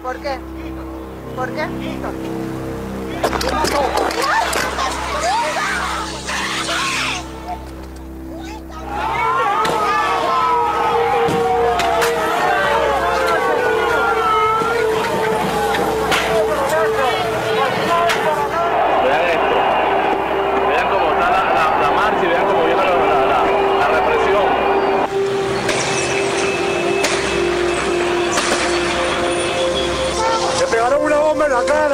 ¿Por qué? ¿Por qué? Vean esto. Vean cómo está la marcha y vean cómo viene la represión. Le pegaron una bomba en la cara.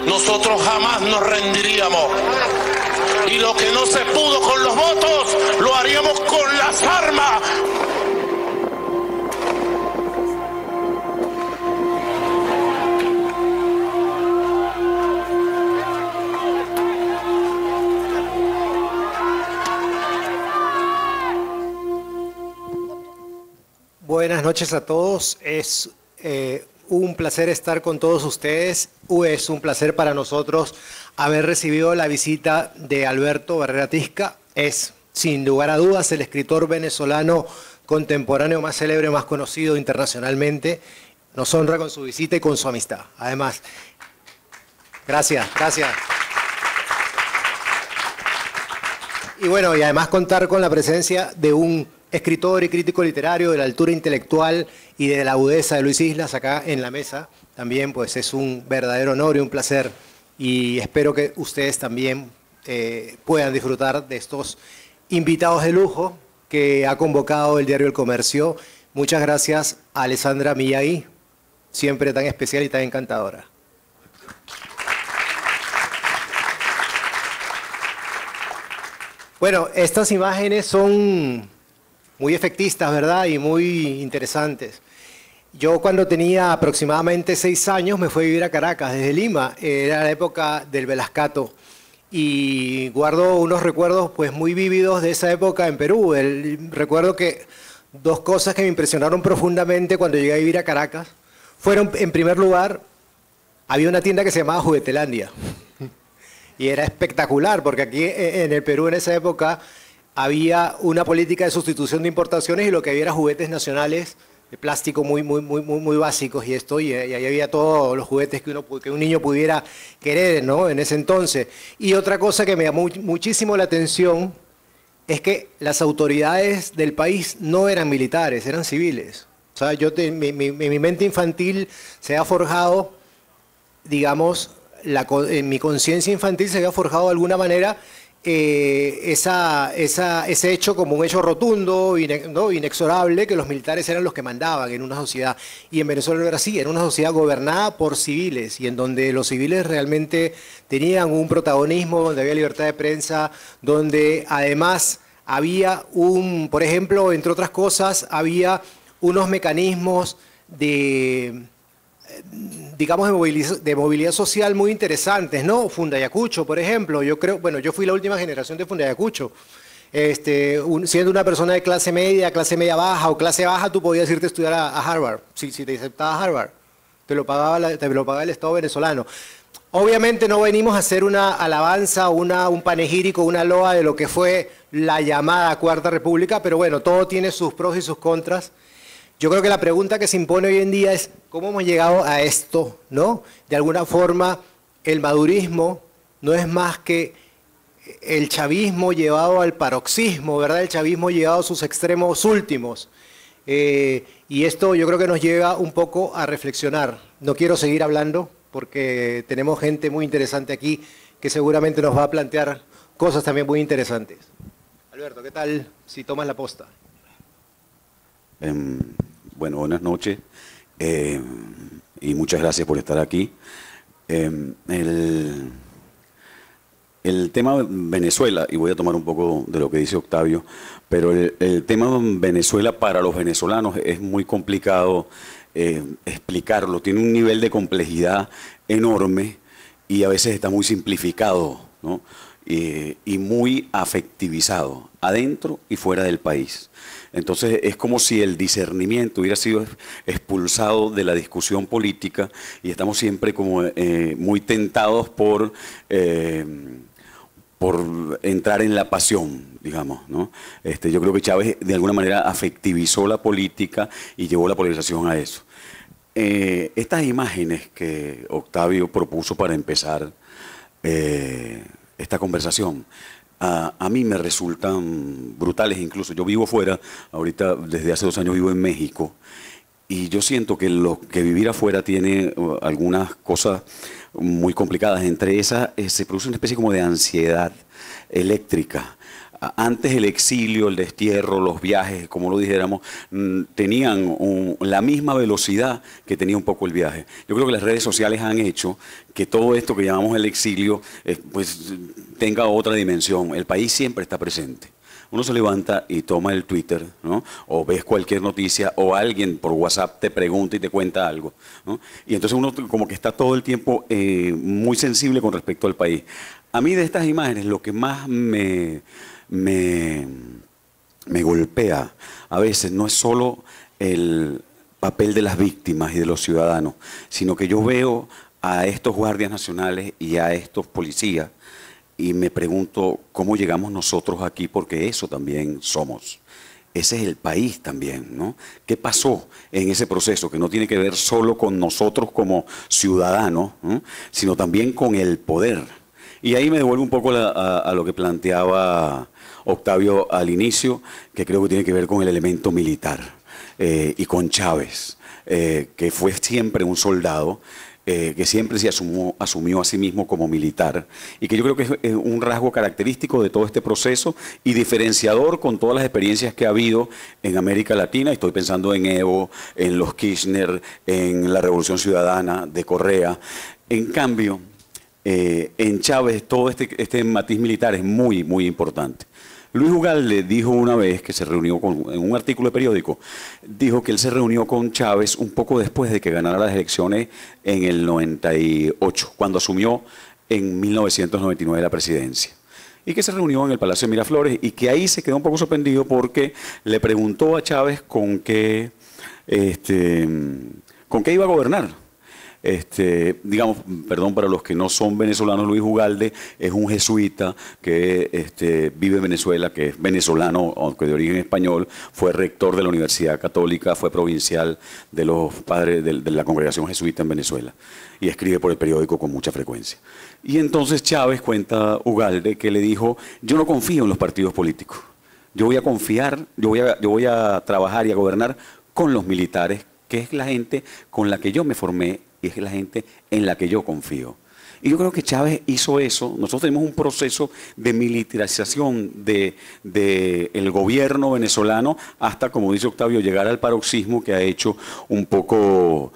Nosotros jamás nos rendiríamos. Y lo que no se pudo con los votos, lo haríamos con las armas. Buenas noches a todos. Es un placer estar con todos ustedes. Es un placer para nosotros haber recibido la visita de Alberto Barrera Tisca. Es, sin lugar a dudas, el escritor venezolano contemporáneo más célebre, más conocido internacionalmente. Nos honra con su visita y con su amistad. Además, gracias. Y bueno, y además contar con la presencia de un escritor y crítico literario de la altura intelectual y de la agudeza de Luis Islas acá en la mesa, también pues es un verdadero honor y un placer, y espero que ustedes también puedan disfrutar de estos invitados de lujo que ha convocado el diario El Comercio. Muchas gracias a Alessandra Miyagi, siempre tan especial y tan encantadora. Bueno, estas imágenes son muy efectistas, ¿verdad? Y muy interesantes. Yo cuando tenía aproximadamente 6 años me fui a vivir a Caracas desde Lima. Era la época del Velascato. Y guardo unos recuerdos pues muy vívidos de esa época en Perú. Recuerdo que 2 cosas que me impresionaron profundamente cuando llegué a vivir a Caracas fueron, en primer lugar, había una tienda que se llamaba Juguetelandia. Y era espectacular, porque aquí en el Perú en esa época había una política de sustitución de importaciones y lo que había era juguetes nacionales de plástico muy básicos y ahí había todos los juguetes que un niño pudiera querer, ¿no? En ese entonces. Y otra cosa que me llamó muchísimo la atención es que las autoridades del país no eran militares, eran civiles. O sea, mi mente infantil se ha forjado, digamos, en mi conciencia infantil se había forjado de alguna manera ese hecho como un hecho rotundo, ¿no? Inexorable, que los militares eran los que mandaban en una sociedad. Y en Venezuela no era así, era una sociedad gobernada por civiles y en donde los civiles realmente tenían un protagonismo, donde había libertad de prensa, donde además había por ejemplo, entre otras cosas, había unos mecanismos digamos, de movilidad social muy interesantes, ¿no? Fundayacucho, por ejemplo. Yo yo fui la última generación de Fundayacucho. Siendo una persona de clase media baja o clase baja, tú podías irte a estudiar a Harvard, si te aceptaba Harvard. Te lo pagaba el Estado venezolano. Obviamente no venimos a hacer una alabanza, un panegírico, una loa de lo que fue la llamada Cuarta República, pero bueno, todo tiene sus pros y sus contras. Yo creo que la pregunta que se impone hoy en día es cómo hemos llegado a esto, ¿no? De alguna forma, el madurismo no es más que el chavismo llevado al paroxismo, ¿verdad? El chavismo llevado a sus extremos últimos. Y esto yo creo que nos lleva un poco a reflexionar. No quiero seguir hablando porque tenemos gente muy interesante aquí que seguramente nos va a plantear cosas también muy interesantes. Alberto, ¿qué tal si tomas la posta? Bueno, buenas noches y muchas gracias por estar aquí. El tema Venezuela, y voy a tomar un poco de lo que dice Octavio, pero el tema Venezuela para los venezolanos es muy complicado explicarlo. Tiene un nivel de complejidad enorme y a veces está muy simplificado, ¿no? Y muy afectivizado, adentro y fuera del país. Entonces es como si el discernimiento hubiera sido expulsado de la discusión política y estamos siempre como muy tentados por entrar en la pasión, digamos, ¿no? Yo creo que Chávez de alguna manera afectivizó la política y llevó la polarización a eso. Estas imágenes que Octavio propuso para empezar esta conversación, a mí me resultan brutales incluso. Yo vivo fuera, ahorita desde hace 2 años vivo en México, y yo siento que vivir afuera tiene algunas cosas muy complicadas. Entre esas se produce una especie como de ansiedad eléctrica. Antes el exilio, el destierro, los viajes, como lo dijéramos, tenían la misma velocidad que tenía un poco el viaje. Yo creo que las redes sociales han hecho que todo esto que llamamos el exilio pues tenga otra dimensión. El país siempre está presente. Uno se levanta y toma el Twitter, ¿no? O ves cualquier noticia o alguien por WhatsApp te pregunta y te cuenta algo, ¿no? Y entonces uno como que está todo el tiempo muy sensible con respecto al país. A mí de estas imágenes lo que más me golpea a veces no es solo el papel de las víctimas y de los ciudadanos, sino que yo veo a estos guardias nacionales y a estos policías y me pregunto cómo llegamos nosotros aquí, porque eso también somos. Ese es el país también, ¿no? ¿Qué pasó en ese proceso? Que no tiene que ver solo con nosotros como ciudadanos, ¿no? Sino también con el poder. Y ahí me devuelvo un poco a lo que planteaba Octavio al inicio, que creo que tiene que ver con el elemento militar y con Chávez, que fue siempre un soldado, que siempre se asumió a sí mismo como militar y que yo creo que es un rasgo característico de todo este proceso y diferenciador con todas las experiencias que ha habido en América Latina. Estoy pensando en Evo, en los Kirchner, en la Revolución Ciudadana de Correa. En cambio, en Chávez todo este matiz militar es muy, muy importante. Luis Ugalde dijo una vez que se reunió en un artículo de periódico, dijo que él se reunió con Chávez un poco después de que ganara las elecciones en el 98, cuando asumió en 1999 la presidencia. Y que se reunió en el Palacio de Miraflores y que ahí se quedó un poco sorprendido porque le preguntó a Chávez con qué iba a gobernar. Digamos, perdón para los que no son venezolanos, Luis Ugalde es un jesuita que vive en Venezuela, que es venezolano, aunque de origen español, fue rector de la Universidad Católica, fue provincial de los padres de la congregación jesuita en Venezuela y escribe por el periódico con mucha frecuencia. Y entonces Chávez, cuenta Ugalde, que le dijo: yo no confío en los partidos políticos, yo voy a confiar, yo voy a trabajar y a gobernar con los militares, que es la gente con la que yo me formé y es la gente en la que yo confío. Y yo creo que Chávez hizo eso. Nosotros tenemos un proceso de militarización del gobierno venezolano hasta, como dice Octavio, llegar al paroxismo que ha hecho un poco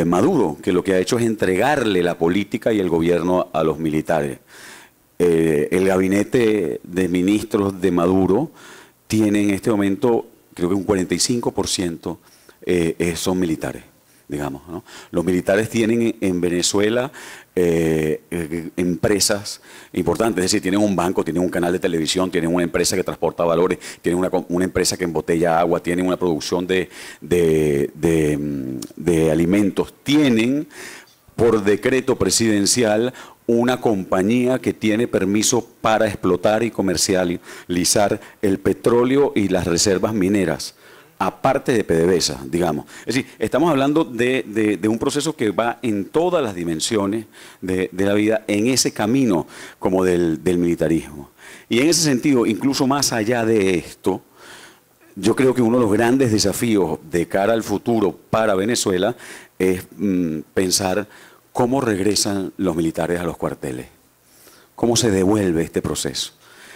Maduro, que lo que ha hecho es entregarle la política y el gobierno a los militares. El gabinete de ministros de Maduro tiene en este momento, creo que un 45% son militares. Digamos, ¿no? Los militares tienen en Venezuela empresas importantes, es decir, tienen un banco, tienen un canal de televisión, tienen una empresa que transporta valores, tienen una empresa que embotella agua, tienen una producción de alimentos, tienen por decreto presidencial una compañía que tiene permiso para explotar y comercializar el petróleo y las reservas mineras, aparte de PDVSA, digamos. Es decir, estamos hablando de un proceso que va en todas las dimensiones de la vida, en ese camino como del militarismo. Y en ese sentido, incluso más allá de esto, yo creo que uno de los grandes desafíos de cara al futuro para Venezuela es pensar cómo regresan los militares a los cuarteles, cómo se devuelve este proceso.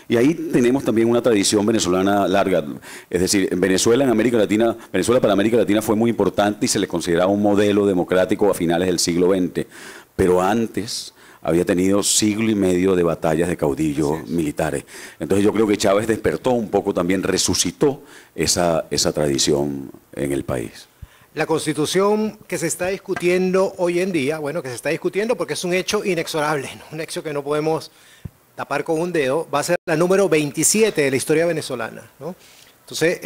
Y ahí tenemos también una tradición venezolana larga, es decir, en Venezuela para América Latina fue muy importante y se le consideraba un modelo democrático a finales del siglo XX, pero antes había tenido siglo y medio de batallas de caudillos militares. Entonces yo creo que Chávez despertó un poco también, resucitó esa tradición en el país. La Constitución que se está discutiendo hoy en día, bueno, que se está discutiendo porque es un hecho inexorable, ¿no? Un hecho que no podemos tapar con un dedo, va a ser la número 27 de la historia venezolana, ¿no? Entonces,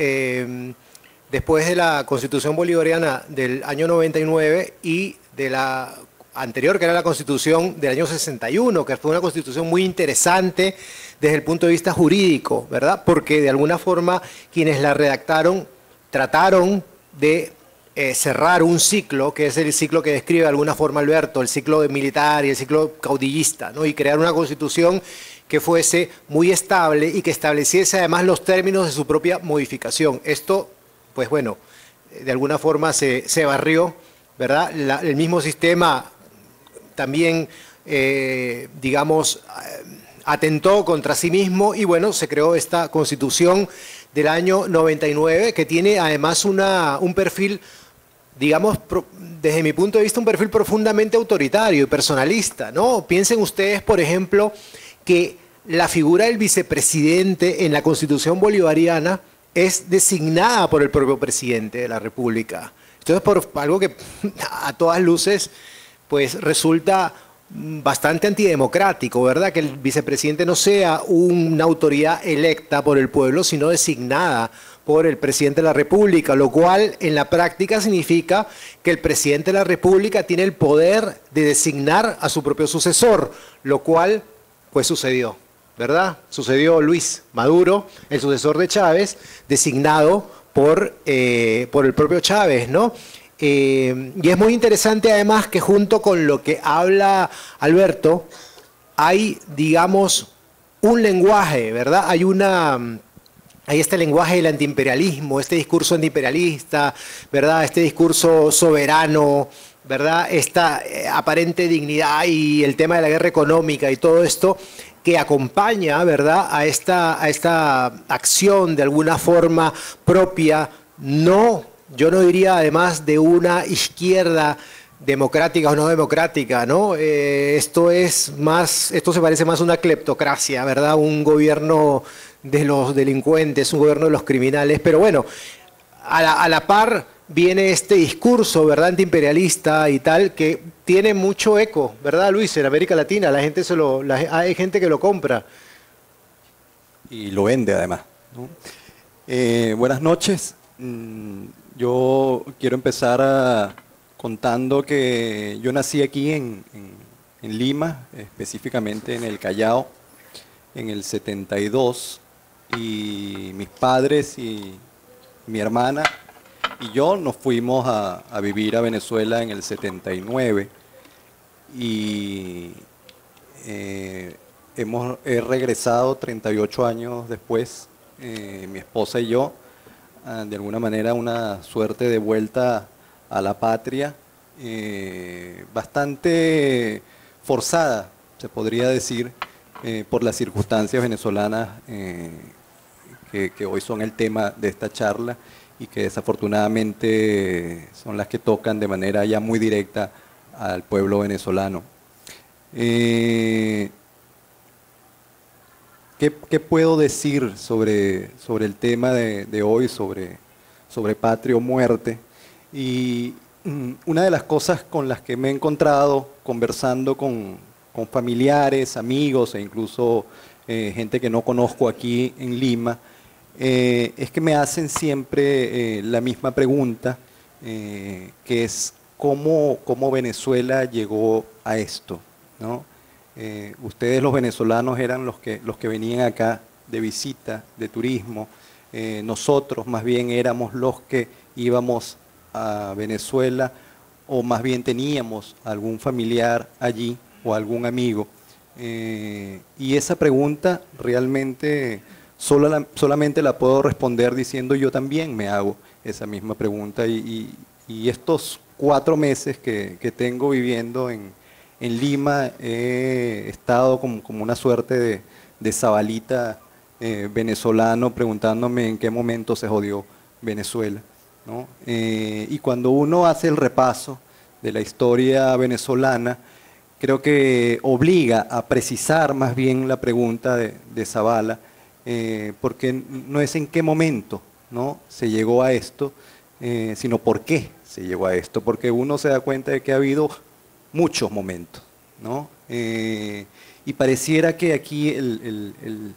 después de la Constitución bolivariana del año 99 y de la anterior, que era la Constitución del año 61, que fue una Constitución muy interesante desde el punto de vista jurídico, ¿verdad? Porque de alguna forma quienes la redactaron trataron de cerrar un ciclo, que es el ciclo que describe de alguna forma Alberto, el ciclo militar y el ciclo caudillista, ¿no? Y crear una constitución que fuese muy estable y que estableciese además los términos de su propia modificación. Esto, pues bueno, de alguna forma se barrió, ¿verdad? El mismo sistema también, digamos, atentó contra sí mismo y bueno, se creó esta constitución del año 99 que tiene además un perfil, digamos, desde mi punto de vista, un perfil profundamente autoritario y personalista, ¿no? Piensen ustedes, por ejemplo, que la figura del vicepresidente en la Constitución bolivariana es designada por el propio presidente de la República. Entonces, por algo que a todas luces, pues resulta bastante antidemocrático, ¿verdad? Que el vicepresidente no sea una autoridad electa por el pueblo, sino designada por el presidente de la República, lo cual en la práctica significa que el presidente de la República tiene el poder de designar a su propio sucesor, lo cual pues sucedió, ¿verdad? Sucedió Luis Maduro, el sucesor de Chávez, designado por el propio Chávez, ¿no? Y es muy interesante además que junto con lo que habla Alberto, hay, digamos, un lenguaje, ¿verdad? Hay este lenguaje del antiimperialismo, este discurso antiimperialista, ¿verdad? Este discurso soberano, ¿verdad? Esta aparente dignidad y el tema de la guerra económica y todo esto que acompaña, ¿verdad? A esta acción de alguna forma propia, yo no diría además de una izquierda democrática o no democrática, ¿no? Esto se parece más a una cleptocracia, ¿verdad? Un gobierno de los delincuentes, un gobierno de los criminales, pero bueno, a la par viene este discurso, ¿verdad? Antiimperialista y tal, que tiene mucho eco, ¿verdad, Luis? En América Latina hay gente que lo compra. Y lo vende además, ¿no? Buenas noches. Yo quiero empezar contando que yo nací aquí en Lima, específicamente en el Callao, en el 72, y mis padres y mi hermana y yo nos fuimos a vivir a Venezuela en el 79 y he regresado 38 años después, mi esposa y yo, de alguna manera una suerte de vuelta a la patria, bastante forzada, se podría decir, por las circunstancias venezolanas que hoy son el tema de esta charla y que desafortunadamente son las que tocan de manera ya muy directa al pueblo venezolano. ¿Qué puedo decir sobre el tema de hoy, sobre patria o muerte? Y una de las cosas con las que me he encontrado conversando con familiares, amigos e incluso gente que no conozco aquí en Lima, es que me hacen siempre la misma pregunta, que es cómo Venezuela llegó a esto, ¿no? Ustedes los venezolanos eran los que venían acá de visita, de turismo. Nosotros más bien éramos los que íbamos a Venezuela, o más bien teníamos algún familiar allí o algún amigo. Y esa pregunta realmente solamente la puedo responder diciendo yo también me hago esa misma pregunta. Y estos 4 meses que tengo viviendo en Lima, he estado como una suerte de zabalita venezolano preguntándome en qué momento se jodió Venezuela, ¿no? Y cuando uno hace el repaso de la historia venezolana, creo que obliga a precisar más bien la pregunta de Zavala, porque no es en qué momento, ¿no?, se llegó a esto, sino por qué se llegó a esto, porque uno se da cuenta de que ha habido muchos momentos, ¿no? Y pareciera que aquí el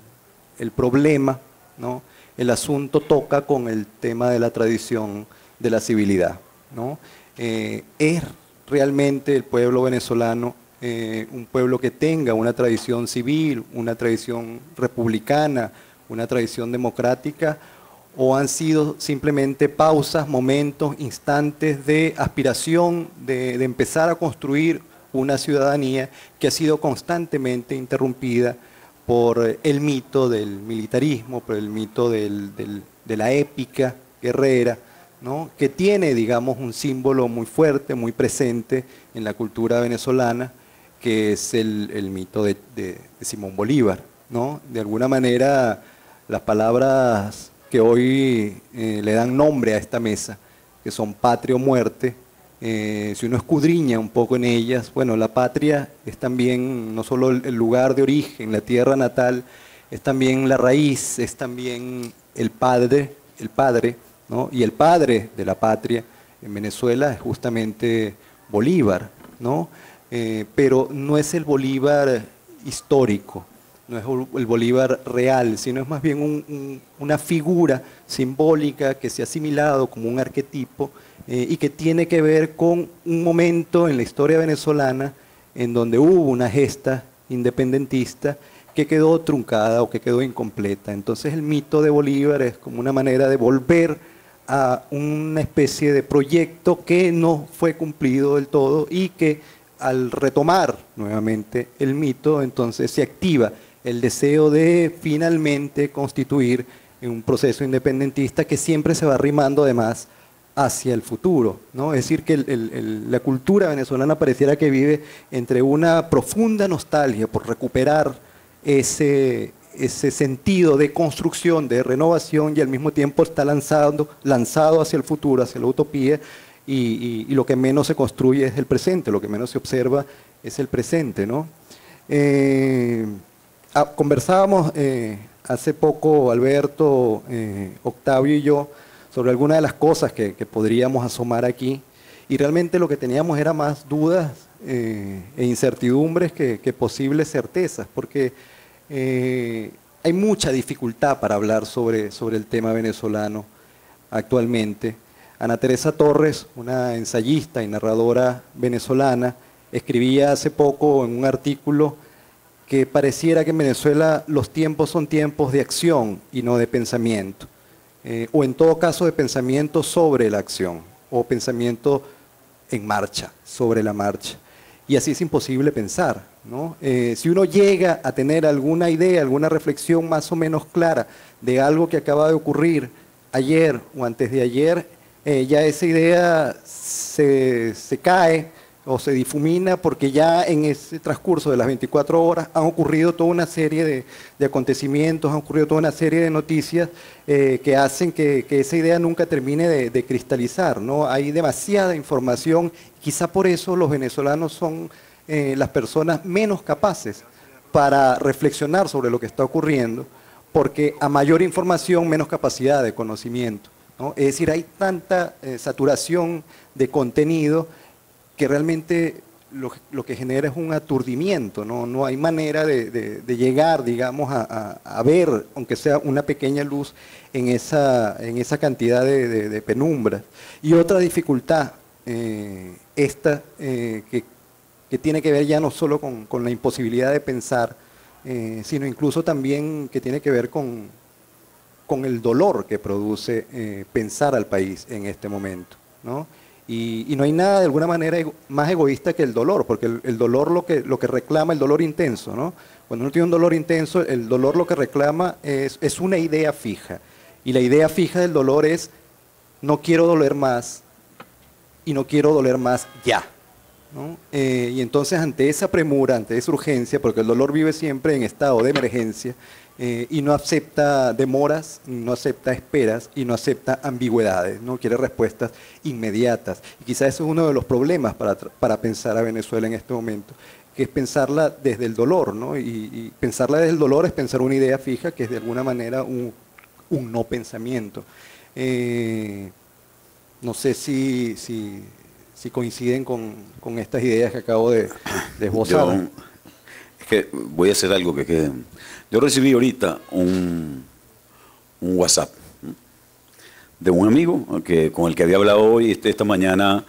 problema, ¿no?, el asunto toca con el tema de la tradición de la civilidad, ¿no? ¿Es realmente el pueblo venezolano un pueblo que tenga una tradición civil, una tradición republicana, una tradición democrática, o han sido simplemente pausas, momentos, instantes de aspiración de empezar a construir una ciudadanía que ha sido constantemente interrumpida por el mito del militarismo, por el mito de la épica guerrera, ¿no?, que tiene, digamos, un símbolo muy fuerte, muy presente en la cultura venezolana, que es el mito de Simón Bolívar, ¿no? De alguna manera, las palabras que hoy le dan nombre a esta mesa, que son patria o muerte, si uno escudriña un poco en ellas, bueno, la patria es también no solo el lugar de origen, la tierra natal, es también la raíz, es también el padre, ¿no? Y el padre de la patria en Venezuela es justamente Bolívar, ¿no? Pero no es el Bolívar histórico, no es el Bolívar real, sino es más bien una figura simbólica que se ha asimilado como un arquetipo y que tiene que ver con un momento en la historia venezolana en donde hubo una gesta independentista que quedó truncada o que quedó incompleta. Entonces el mito de Bolívar es como una manera de volver a una especie de proyecto que no fue cumplido del todo y que al retomar nuevamente el mito, entonces se activa el deseo de finalmente constituir un proceso independentista que siempre se va arrimando además hacia el futuro, ¿no? Es decir, que la cultura venezolana pareciera que vive entre una profunda nostalgia por recuperar ese sentido de construcción, de renovación, y al mismo tiempo está lanzado hacia el futuro, hacia la utopía, y lo que menos se construye es el presente, lo que menos se observa es el presente, ¿no? Conversábamos hace poco, Alberto, Octavio y yo, sobre algunas de las cosas que podríamos asomar aquí, y realmente lo que teníamos era más dudas e incertidumbres que posibles certezas, porque hay mucha dificultad para hablar sobre el tema venezolano actualmente. Ana Teresa Torres, una ensayista y narradora venezolana, escribía hace poco en un artículo que pareciera que en Venezuela los tiempos son tiempos de acción y no de pensamiento, o en todo caso de pensamiento sobre la acción, o pensamiento en marcha, sobre la marcha. Y así es imposible pensar, ¿no? Si uno llega a tener alguna idea, alguna reflexión más o menos clara de algo que acaba de ocurrir ayer o antes de ayer, ya esa idea se cae o se difumina porque ya en ese transcurso de las 24 horas han ocurrido toda una serie de acontecimientos, han ocurrido toda una serie de noticias que hacen que esa idea nunca termine de cristalizar, ¿no? Hay demasiada información, quizá por eso los venezolanos son las personas menos capaces para reflexionar sobre lo que está ocurriendo, porque a mayor información, menos capacidad de conocimiento, ¿no? Es decir, hay tanta saturación de contenido que realmente lo que genera es un aturdimiento, ¿no? No hay manera de llegar, digamos, a ver, aunque sea una pequeña luz en esa cantidad de penumbra. Y otra dificultad que tiene que ver ya no solo con la imposibilidad de pensar, sino incluso también que tiene que ver con el dolor que produce pensar al país en este momento, ¿no? Y no hay nada de alguna manera más egoísta que el dolor, porque el dolor lo que reclama, el dolor intenso, ¿no? Cuando uno tiene un dolor intenso, el dolor lo que reclama es una idea fija. Y la idea fija del dolor es, no quiero doler más y no quiero doler más ya, ¿no? Y entonces ante esa premura, ante esa urgencia, porque el dolor vive siempre en estado de emergencia, y no acepta demoras, no acepta esperas y no acepta ambigüedades, no quiere respuestas inmediatas. Y quizás eso es uno de los problemas para pensar a Venezuela en este momento, que es pensarla desde el dolor, ¿no? Y pensarla desde el dolor es pensar una idea fija, que es de alguna manera un no pensamiento. No sé si coinciden con estas ideas que acabo de esbozar. Es que voy a hacer algo que quede. Yo recibí ahorita un WhatsApp de un amigo con el que había hablado hoy. Esta mañana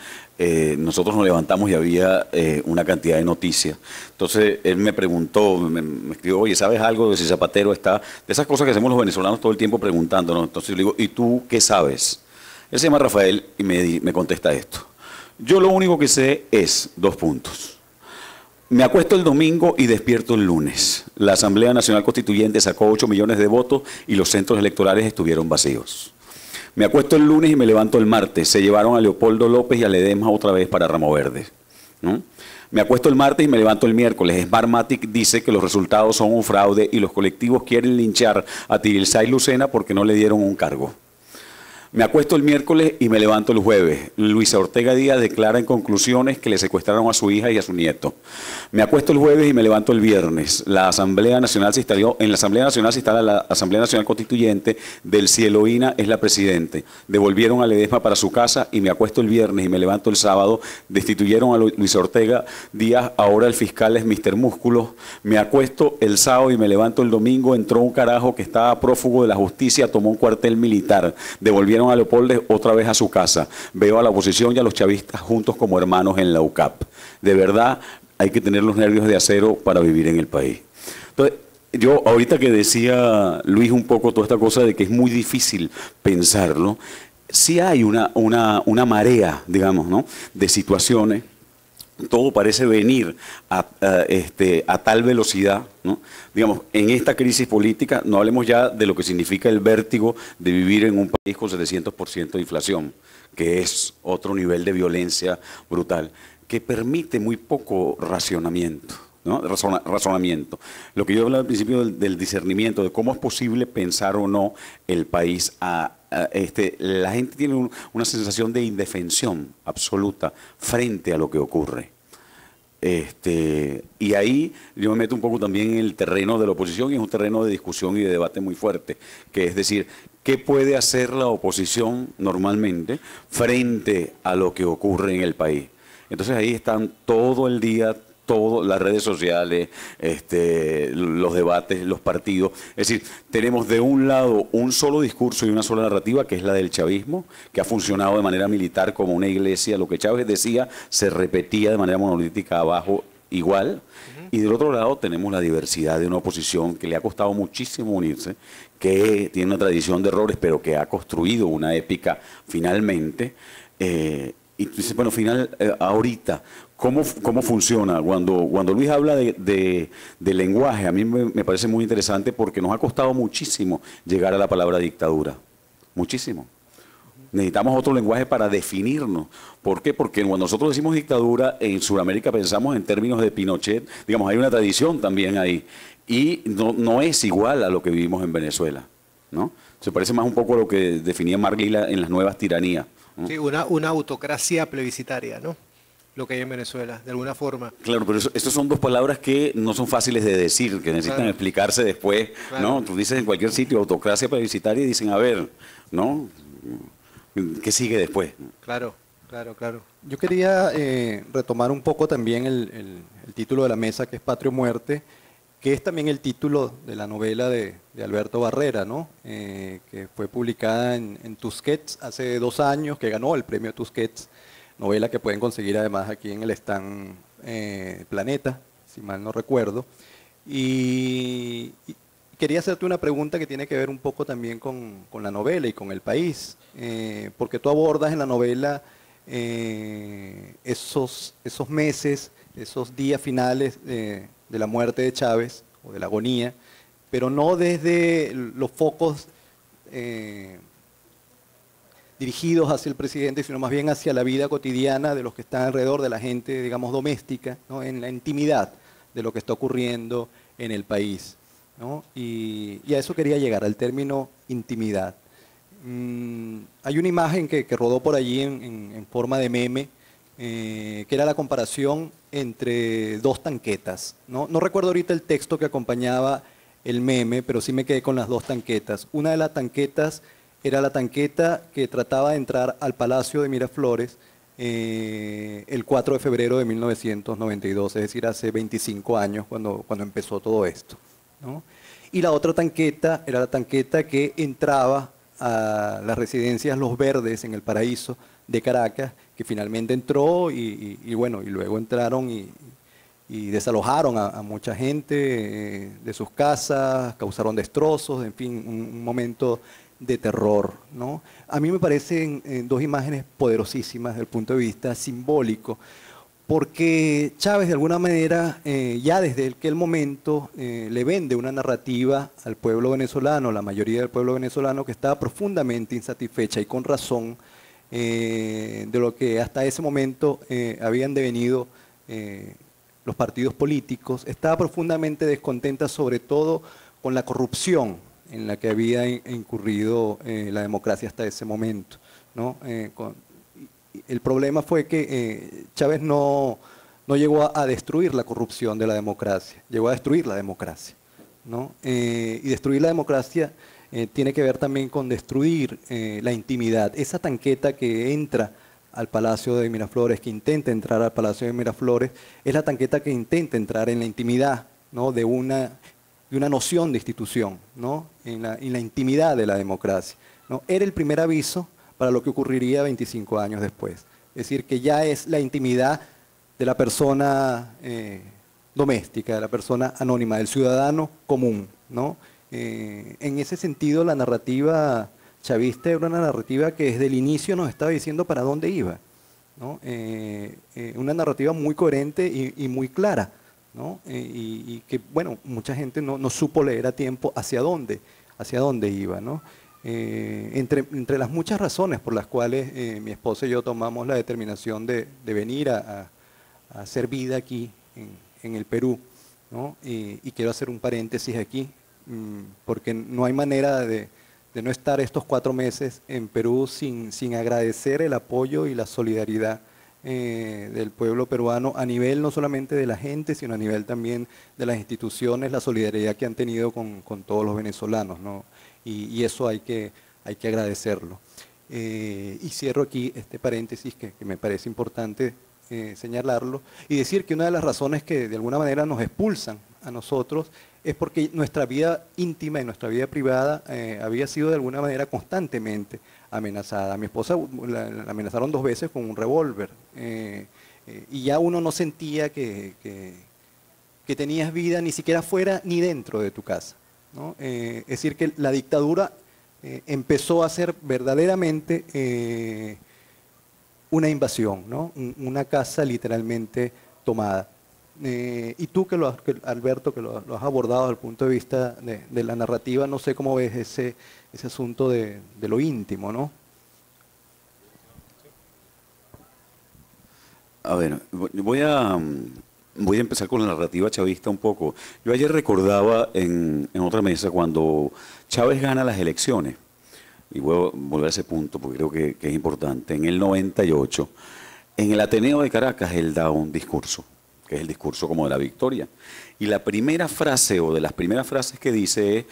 nosotros nos levantamos y había una cantidad de noticias. Entonces él me preguntó, me escribió, oye, ¿sabes algo de si Zapatero está? De esas cosas que hacemos los venezolanos todo el tiempo preguntándonos. Entonces le digo, ¿y tú qué sabes? Él se llama Rafael y me contesta esto. Yo lo único que sé es 2 puntos. Me acuesto el domingo y despierto el lunes. La Asamblea Nacional Constituyente sacó 8 millones de votos y los centros electorales estuvieron vacíos. Me acuesto el lunes y me levanto el martes. Se llevaron a Leopoldo López y a Ledesma otra vez para Ramo Verde, ¿no? Me acuesto el martes y me levanto el miércoles. Smartmatic dice que los resultados son un fraude y los colectivos quieren linchar a Tirilsay Lucena porque no le dieron un cargo. Me acuesto el miércoles y me levanto el jueves. Luisa Ortega Díaz declara en conclusiones que le secuestraron a su hija y a su nieto. Me acuesto el jueves y me levanto el viernes. En la Asamblea Nacional se instala la Asamblea Nacional Constituyente. Del Cieloína es la presidente. Devolvieron a Ledesma para su casa y me acuesto el viernes y me levanto el sábado. Destituyeron a Luisa Ortega Díaz, ahora el fiscal es Mr. Músculo. Me acuesto el sábado y me levanto el domingo. Entró un carajo que estaba prófugo de la justicia, tomó un cuartel militar. Devolvieron a Leopoldo otra vez a su casa. Veo a la oposición y a los chavistas juntos como hermanos en la UCAP. De verdad, hay que tener los nervios de acero para vivir en el país. Entonces, yo ahorita que decía Luis un poco toda esta cosa de que es muy difícil pensarlo, sí hay una marea, digamos, ¿no?, de situaciones. Todo parece venir a tal velocidad, ¿no? Digamos, en esta crisis política, no hablemos ya de lo que significa el vértigo de vivir en un país con 700% de inflación, que es otro nivel de violencia brutal, que permite muy poco racionamiento, ¿no? Razonamiento. Lo que yo hablaba al principio del discernimiento, de cómo es posible pensar o no el país la gente tiene una sensación de indefensión absoluta frente a lo que ocurre. Y ahí yo me meto un poco también en el terreno de la oposición, y es un terreno de discusión y de debate muy fuerte, que es decir, ¿qué puede hacer la oposición normalmente frente a lo que ocurre en el país? Entonces ahí están todo el día, las redes sociales, los debates, los partidos. Es decir, tenemos de un lado un solo discurso y una sola narrativa, que es la del chavismo, que ha funcionado de manera militar como una iglesia. Lo que Chávez decía se repetía de manera monolítica abajo igual. Y del otro lado tenemos la diversidad de una oposición que le ha costado muchísimo unirse, que tiene una tradición de errores, pero que ha construido una épica finalmente. Y dices, bueno, ahorita, ¿cómo funciona? Cuando Luis habla de lenguaje, a mí me parece muy interesante porque nos ha costado muchísimo llegar a la palabra dictadura. Muchísimo. Necesitamos otro lenguaje para definirnos. ¿Por qué? Porque cuando nosotros decimos dictadura, en Sudamérica pensamos en términos de Pinochet. Digamos, hay una tradición también ahí. Y no es igual a lo que vivimos en Venezuela, ¿no? Se parece más un poco a lo que definía Marguila en las nuevas tiranías, ¿no? Sí, una autocracia plebiscitaria, ¿no? Lo que hay en Venezuela, de alguna forma. Claro, pero estas son 2 palabras que no son fáciles de decir, que necesitan explicarse después, ¿no? Tú dices en cualquier sitio autocracia plebiscitaria y dicen, a ver, ¿no?, ¿qué sigue después? Claro. Yo quería retomar un poco también el título de la mesa, que es Patria o Muerte, que es también el título de la novela de Alberto Barrera, ¿no? Que fue publicada en Tusquets hace 2 años, que ganó el premio Tusquets novela que pueden conseguir además aquí en el stand Planeta, si mal no recuerdo. Y quería hacerte una pregunta que tiene que ver un poco también con la novela y con el país, porque tú abordas en la novela esos meses, esos días finales de la muerte de Chávez, o de la agonía, pero no desde los focos dirigidos hacia el presidente, sino más bien hacia la vida cotidiana de los que están alrededor, de la gente, digamos, doméstica, ¿no? En la intimidad de lo que está ocurriendo en el país, ¿no? Y a eso quería llegar, al término intimidad. Hay una imagen que rodó por allí en forma de meme, que era la comparación entre dos tanquetas, ¿no? No recuerdo ahorita el texto que acompañaba el meme, pero sí me quedé con las dos tanquetas. Una de las tanquetas era la tanqueta que trataba de entrar al Palacio de Miraflores el 4 de febrero de 1992, es decir, hace 25 años cuando empezó todo esto, ¿no? Y la otra tanqueta era la tanqueta que entraba a las residencias Los Verdes en el Paraíso de Caracas, que finalmente entró y bueno, y luego entraron y desalojaron a mucha gente de sus casas, causaron destrozos, en fin, un momento de terror, ¿no? A mí me parecen dos imágenes poderosísimas desde el punto de vista simbólico, porque Chávez de alguna manera, ya desde aquel momento, le vende una narrativa al pueblo venezolano, la mayoría del pueblo venezolano, que estaba profundamente insatisfecha y con razón de lo que hasta ese momento habían devenido los partidos políticos, estaba profundamente descontenta sobre todo con la corrupción en la que había incurrido la democracia hasta ese momento, ¿no? El problema fue que Chávez no llegó a destruir la corrupción de la democracia, llegó a destruir la democracia, ¿no? Y destruir la democracia tiene que ver también con destruir la intimidad. Esa tanqueta que entra al Palacio de Miraflores, que intenta entrar al Palacio de Miraflores, es la tanqueta que intenta entrar en la intimidad, ¿no? de una noción de institución, ¿no? en la intimidad de la democracia, ¿no? Era el primer aviso para lo que ocurriría 25 años después. Es decir, que ya es la intimidad de la persona doméstica, de la persona anónima, del ciudadano común, ¿no? En ese sentido, la narrativa chavista era una narrativa que desde el inicio nos estaba diciendo para dónde iba, ¿no? Una narrativa muy coherente y muy clara, ¿no? Y que, bueno, mucha gente no supo leer a tiempo hacia dónde iba, ¿no? Entre las muchas razones por las cuales mi esposa y yo tomamos la determinación de venir a hacer vida aquí en el Perú, ¿no? Y quiero hacer un paréntesis aquí, porque no hay manera de no estar estos 4 meses en Perú sin agradecer el apoyo y la solidaridad del pueblo peruano a nivel no solamente de la gente, sino a nivel también de las instituciones, la solidaridad que han tenido con todos los venezolanos, ¿no? Y eso hay que agradecerlo. Y cierro aquí este paréntesis que me parece importante señalarlo y decir que una de las razones que de alguna manera nos expulsan a nosotros es porque nuestra vida íntima y nuestra vida privada había sido de alguna manera constantemente amenazada. A mi esposa la amenazaron 2 veces con un revólver y ya uno no sentía que tenías vida ni siquiera fuera ni dentro de tu casa, ¿no? Es decir, que la dictadura empezó a ser verdaderamente una invasión, ¿no? Una casa literalmente tomada. Y tú, Alberto, que lo has abordado desde el punto de vista de la narrativa, no sé cómo ves ese asunto de lo íntimo, ¿no? A ver, voy a empezar con la narrativa chavista un poco. Yo ayer recordaba en otra mesa cuando Chávez gana las elecciones, y voy a volver a ese punto porque creo que es importante. En el 98, en el Ateneo de Caracas, él da un discurso, que es el discurso como de la victoria. Y la primera frase, o de las primeras frases que dice es: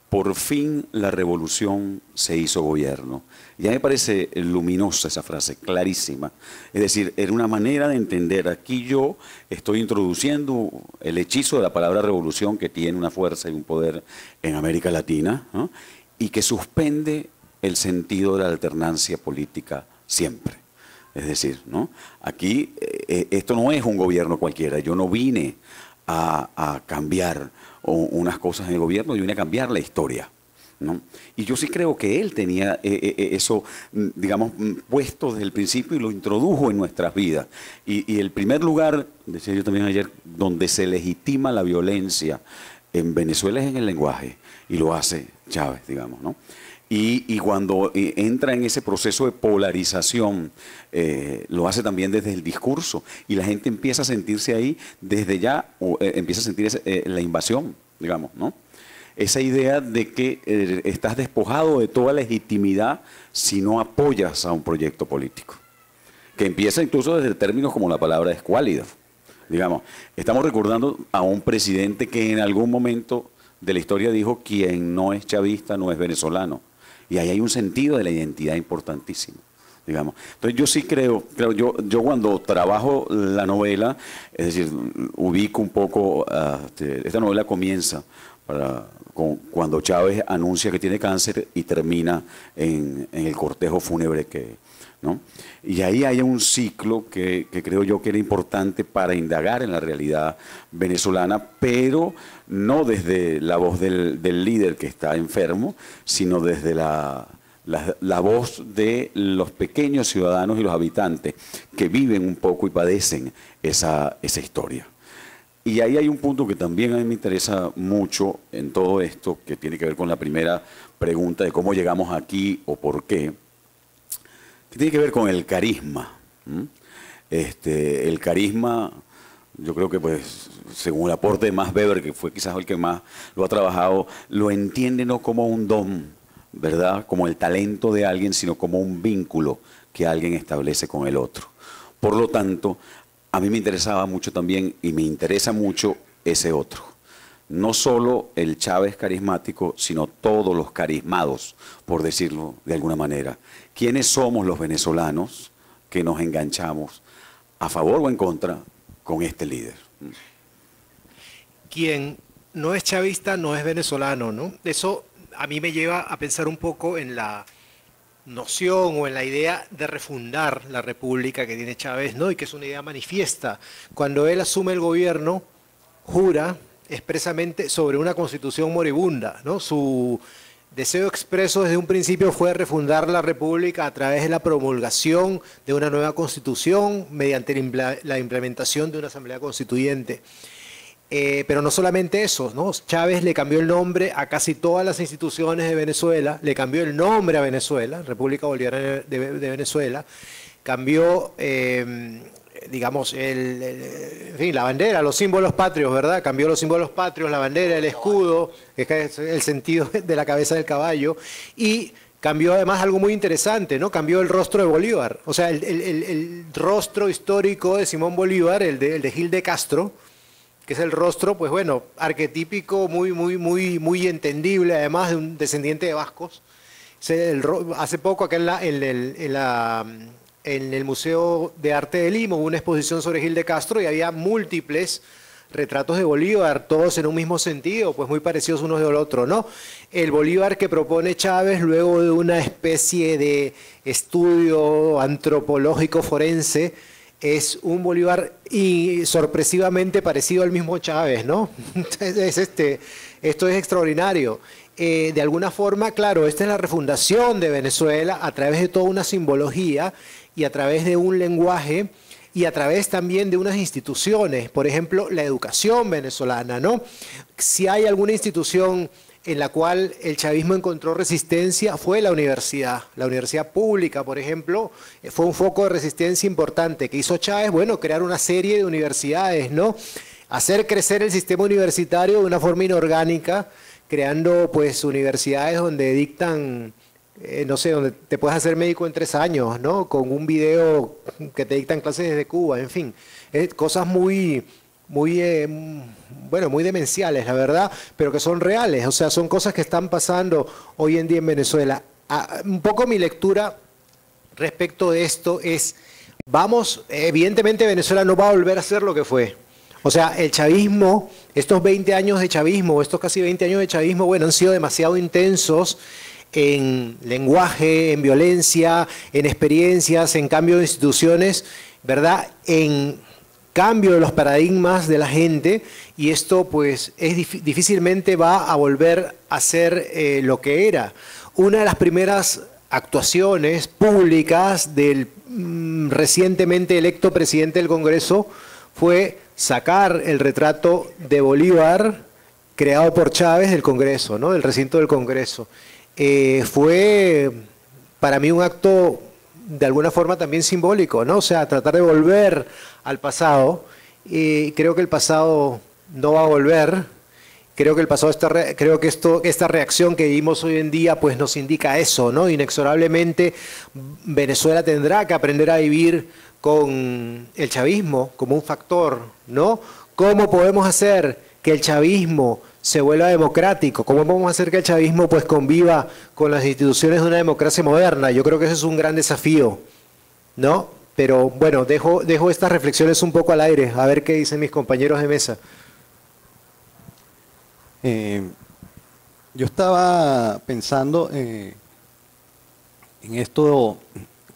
por fin la revolución se hizo gobierno. Ya me parece luminosa esa frase, clarísima. Es decir, era una manera de entender, aquí yo estoy introduciendo el hechizo de la palabra revolución, que tiene una fuerza y un poder en América Latina, ¿no? Y que suspende el sentido de la alternancia política siempre. Es Es decir, ¿no? Aquí esto no es un gobierno cualquiera. Yo no vine a cambiar unas cosas en el gobierno, yo vine a cambiar la historia, ¿no? Y yo sí creo que él tenía eso, digamos, puesto desde el principio y lo introdujo en nuestras vidas. Y el primer lugar, decía yo también ayer, donde se legitima la violencia en Venezuela es en el lenguaje, y lo hace Chávez, digamos, ¿no? Y cuando entra en ese proceso de polarización, lo hace también desde el discurso, y la gente empieza a sentirse ahí desde ya, empieza a sentir la invasión, digamos, ¿no? Esa idea de que estás despojado de toda legitimidad si no apoyas a un proyecto político, que empieza incluso desde términos como la palabra escuálida. Digamos, estamos recordando a un presidente que en algún momento de la historia dijo: quien no es chavista no es venezolano. Y ahí hay un sentido de la identidad importantísimo, digamos. Entonces yo sí creo yo cuando trabajo la novela, es decir, ubico un poco, esta novela comienza cuando Chávez anuncia que tiene cáncer y termina en el cortejo fúnebre ¿no? Y ahí hay un ciclo que creo yo que era importante para indagar en la realidad venezolana, pero no desde la voz del líder que está enfermo, sino desde la voz de los pequeños ciudadanos y los habitantes que viven un poco y padecen esa historia. Y ahí hay un punto que también a mí me interesa mucho en todo esto, que tiene que ver con la primera pregunta de cómo llegamos aquí o por qué, que tiene que ver con el carisma. El carisma, yo creo que pues, según el aporte de Max Weber, que fue quizás el que más lo ha trabajado, lo entiende no como un don, ¿verdad?, como el talento de alguien, sino como un vínculo que alguien establece con el otro. Por lo tanto, a mí me interesaba mucho también, y me interesa mucho, ese otro. No solo el Chávez carismático, sino todos los carismados, por decirlo de alguna manera. ¿Quiénes somos los venezolanos que nos enganchamos a favor o en contra con este líder? Quien no es chavista no es venezolano, ¿no? Eso a mí me lleva a pensar un poco en la noción o en la idea de refundar la república que tiene Chávez, ¿no? Y que es una idea manifiesta. Cuando él asume el gobierno, jura expresamente sobre una constitución moribunda, ¿no? Su deseo expreso desde un principio fue refundar la república a través de la promulgación de una nueva constitución mediante la implementación de una asamblea constituyente. Pero no solamente eso, ¿no? Chávez le cambió el nombre a casi todas las instituciones de Venezuela, le cambió el nombre a Venezuela, República Bolivariana de Venezuela, cambió, digamos, en fin, la bandera, los símbolos patrios, ¿verdad? Cambió los símbolos patrios, la bandera, el escudo, es el sentido de la cabeza del caballo, y cambió además algo muy interesante, ¿no? Cambió el rostro de Bolívar, o sea, el rostro histórico de Simón Bolívar, el de Gil de Castro, que es el rostro, pues bueno, arquetípico, muy entendible, además de un descendiente de vascos. Hace poco acá en el Museo de Arte de Lima hubo una exposición sobre Gil de Castro y había múltiples retratos de Bolívar, todos en un mismo sentido, pues muy parecidos unos del otro, ¿no? El Bolívar que propone Chávez luego de una especie de estudio antropológico forense es un Bolívar y sorpresivamente parecido al mismo Chávez, ¿no? Esto es extraordinario. De alguna forma, claro, esta es la refundación de Venezuela a través de toda una simbología y a través de un lenguaje y a través también de unas instituciones, por ejemplo, la educación venezolana, ¿no? Si hay alguna institución en la cual el chavismo encontró resistencia, fue la universidad pública, por ejemplo, fue un foco de resistencia importante que hizo Chávez, bueno, crear una serie de universidades, ¿no? Hacer crecer el sistema universitario de una forma inorgánica, creando pues universidades donde dictan, no sé, donde te puedes hacer médico en 3 años, ¿no? Con un video que te dictan clases desde Cuba, en fin, cosas muy demenciales, la verdad, pero que son reales, o sea, son cosas que están pasando hoy en día en Venezuela. Un poco mi lectura respecto de esto es, evidentemente Venezuela no va a volver a ser lo que fue. O sea, el chavismo, estos 20 años de chavismo, estos casi 20 años de chavismo, bueno, han sido demasiado intensos. en lenguaje, en violencia, en experiencias, en cambio de instituciones, ¿verdad? En cambio de los paradigmas de la gente, y esto pues difícilmente va a volver a ser lo que era. Una de las primeras actuaciones públicas del recientemente electo presidente del Congreso fue sacar el retrato de Bolívar creado por Chávez del Congreso, ¿no? Del recinto del Congreso. Fue para mí un acto de alguna forma también simbólico, ¿no? O sea, tratar de volver al pasado. Creo que el pasado no va a volver. Creo que el pasado esta reacción que vivimos hoy en día pues nos indica eso, ¿no? Inexorablemente Venezuela tendrá que aprender a vivir con el chavismo como un factor, ¿no? ¿Cómo podemos hacer que el chavismo se vuelva democrático? ¿Cómo podemos hacer que el chavismo pues conviva con las instituciones de una democracia moderna? Yo creo que ese es un gran desafío, ¿no? Pero bueno, dejo estas reflexiones un poco al aire, a ver qué dicen mis compañeros de mesa. Yo estaba pensando en esto,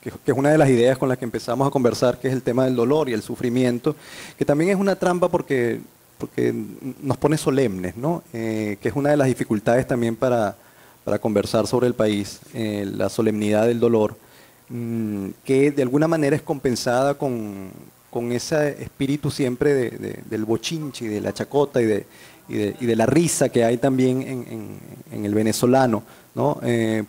que es una de las ideas con las que empezamos a conversar, que es el tema del dolor y el sufrimiento, que también es una trampa porque nos pone solemnes, ¿no? Que es una de las dificultades también para conversar sobre el país, la solemnidad del dolor, que de alguna manera es compensada con ese espíritu siempre del bochinche, de la chacota y de la risa que hay también en el venezolano, ¿no?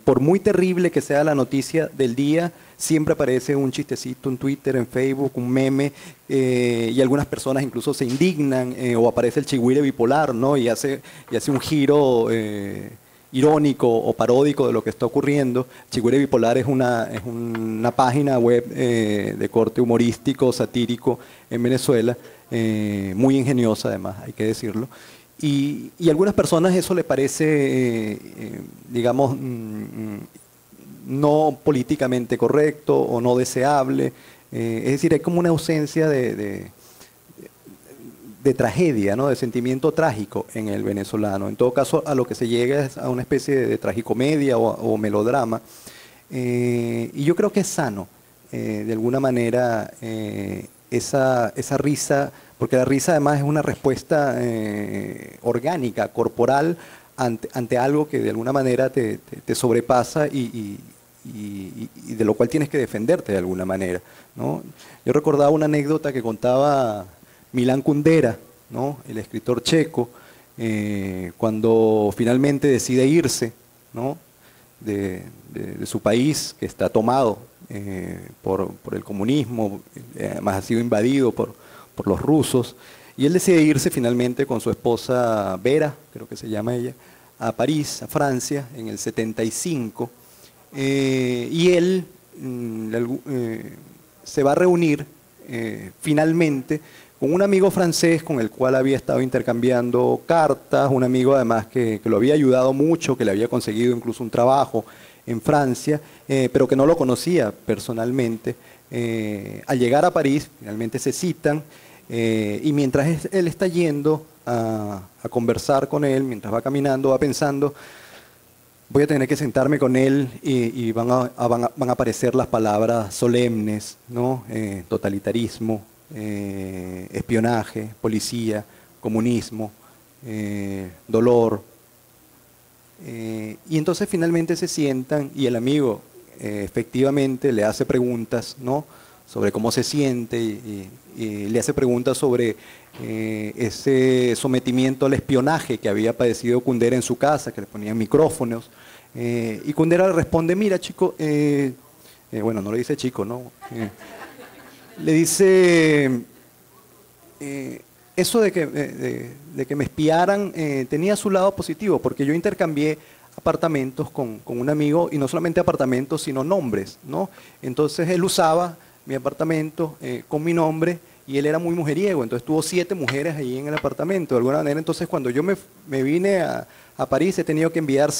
Por muy terrible que sea la noticia del día, siempre aparece un chistecito en Twitter, en Facebook, un meme, y algunas personas incluso se indignan, o aparece el chigüire bipolar, ¿no? y hace un giro irónico o paródico de lo que está ocurriendo. Chigüire bipolar es una página web de corte humorístico, satírico en Venezuela, muy ingeniosa además, hay que decirlo. Y a algunas personas eso le parece, digamos, no políticamente correcto o no deseable. Es decir, hay como una ausencia de tragedia, ¿no? De sentimiento trágico en el venezolano. En todo caso, a lo que se llega es a una especie de tragicomedia o melodrama. Y yo creo que es sano, de alguna manera, esa risa, porque la risa además es una respuesta orgánica, corporal, ante algo que de alguna manera te sobrepasa y de lo cual tienes que defenderte de alguna manera, ¿no? Yo recordaba una anécdota que contaba Milan Kundera, ¿no? El escritor checo, cuando finalmente decide irse, ¿no? de su país, que está tomado por el comunismo, además ha sido invadido por los rusos, y él decide irse finalmente con su esposa Vera, creo que se llama ella, a París, a Francia, en el 75, y él se va a reunir finalmente con un amigo francés con el cual había estado intercambiando cartas, un amigo además que lo había ayudado mucho, que le había conseguido incluso un trabajo en Francia, pero que no lo conocía personalmente. Al llegar a París, finalmente se citan, y mientras él está yendo a conversar con él, mientras va caminando, va pensando, voy a tener que sentarme con él y van a aparecer las palabras solemnes, ¿no? Totalitarismo, espionaje, policía, comunismo, dolor. Y entonces finalmente se sientan y el amigo efectivamente le hace preguntas, ¿no? Sobre cómo se siente y le hace preguntas sobre ese sometimiento al espionaje que había padecido Kundera en su casa, que le ponían micrófonos. Y Kundera le responde, mira chico, bueno, no le dice chico, ¿no? Le dice, eso de que me espiaran tenía su lado positivo, porque yo intercambié apartamentos con un amigo, y no solamente apartamentos, sino nombres, ¿no? Entonces él usaba mi apartamento con mi nombre, y él era muy mujeriego, entonces tuvo 7 mujeres allí en el apartamento, de alguna manera. Entonces cuando yo me vine a París, he tenido que enviar,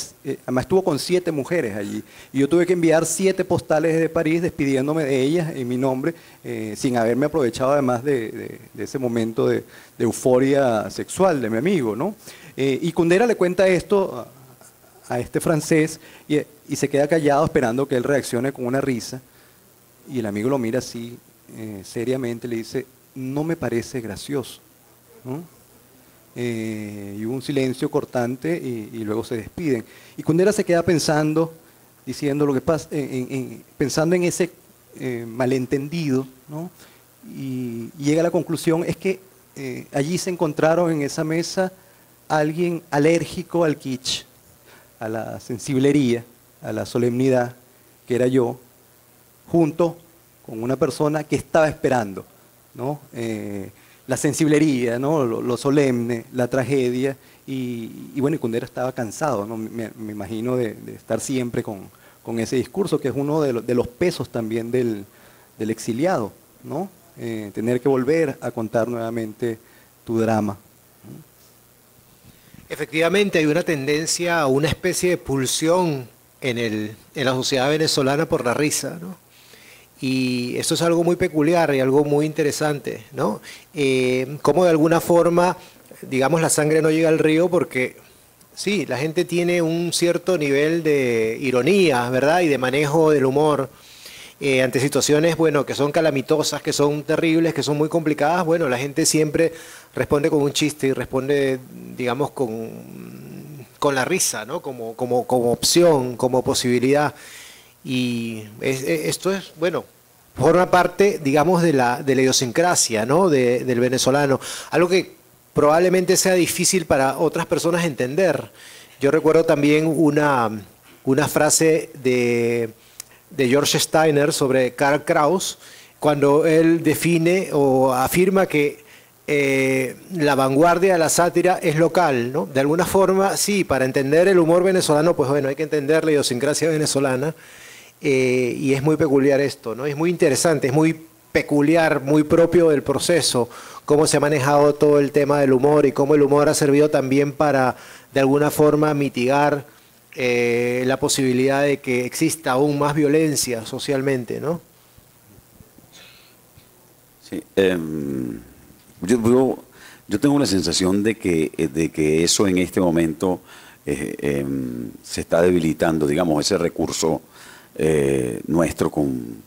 además estuvo con 7 mujeres allí, y yo tuve que enviar 7 postales de París despidiéndome de ellas en mi nombre, sin haberme aprovechado además de ese momento de euforia sexual de mi amigo, ¿no? Y Kundera le cuenta esto a este francés y se queda callado esperando que él reaccione con una risa. Y el amigo lo mira así, seriamente, le dice, no me parece gracioso, ¿no? Y hubo un silencio cortante y luego se despiden. Y Kundera se queda pensando, diciendo lo que pasa, pensando en ese malentendido, ¿no? Y llega a la conclusión, es que allí se encontraron en esa mesa alguien alérgico al kitsch, a la sensiblería, a la solemnidad, que era yo, junto con una persona que estaba esperando, ¿no? La sensiblería, ¿no? Lo solemne, la tragedia, y bueno, y Kundera estaba cansado, ¿no? Me imagino de estar siempre con ese discurso, que es uno de los pesos también del exiliado, ¿no? Tener que volver a contar nuevamente tu drama. Efectivamente, hay una tendencia a una especie de pulsión en la sociedad venezolana por la risa, ¿no? Y eso es algo muy peculiar y algo muy interesante, ¿no? Cómo de alguna forma, digamos, la sangre no llega al río porque, sí, la gente tiene un cierto nivel de ironía, ¿verdad? Y de manejo del humor ante situaciones, bueno, que son calamitosas, que son terribles, que son muy complicadas. Bueno, la gente siempre responde con un chiste y responde, digamos, con la risa, ¿no? Como opción, como posibilidad. Y esto es, bueno, forma parte, digamos, de la idiosincrasia, ¿no? Del venezolano. Algo que probablemente sea difícil para otras personas entender. Yo recuerdo también una frase de George Steiner sobre Karl Kraus, cuando él define o afirma que la vanguardia de la sátira es local, ¿no? De alguna forma, sí, para entender el humor venezolano, pues bueno, hay que entender la idiosincrasia venezolana, y es muy peculiar esto, ¿no? Es muy interesante, es muy peculiar, muy propio del proceso, cómo se ha manejado todo el tema del humor y cómo el humor ha servido también para, de alguna forma, mitigar la posibilidad de que exista aún más violencia socialmente, ¿no? Sí, yo tengo la sensación de que eso en este momento se está debilitando, digamos, ese recurso nuestro con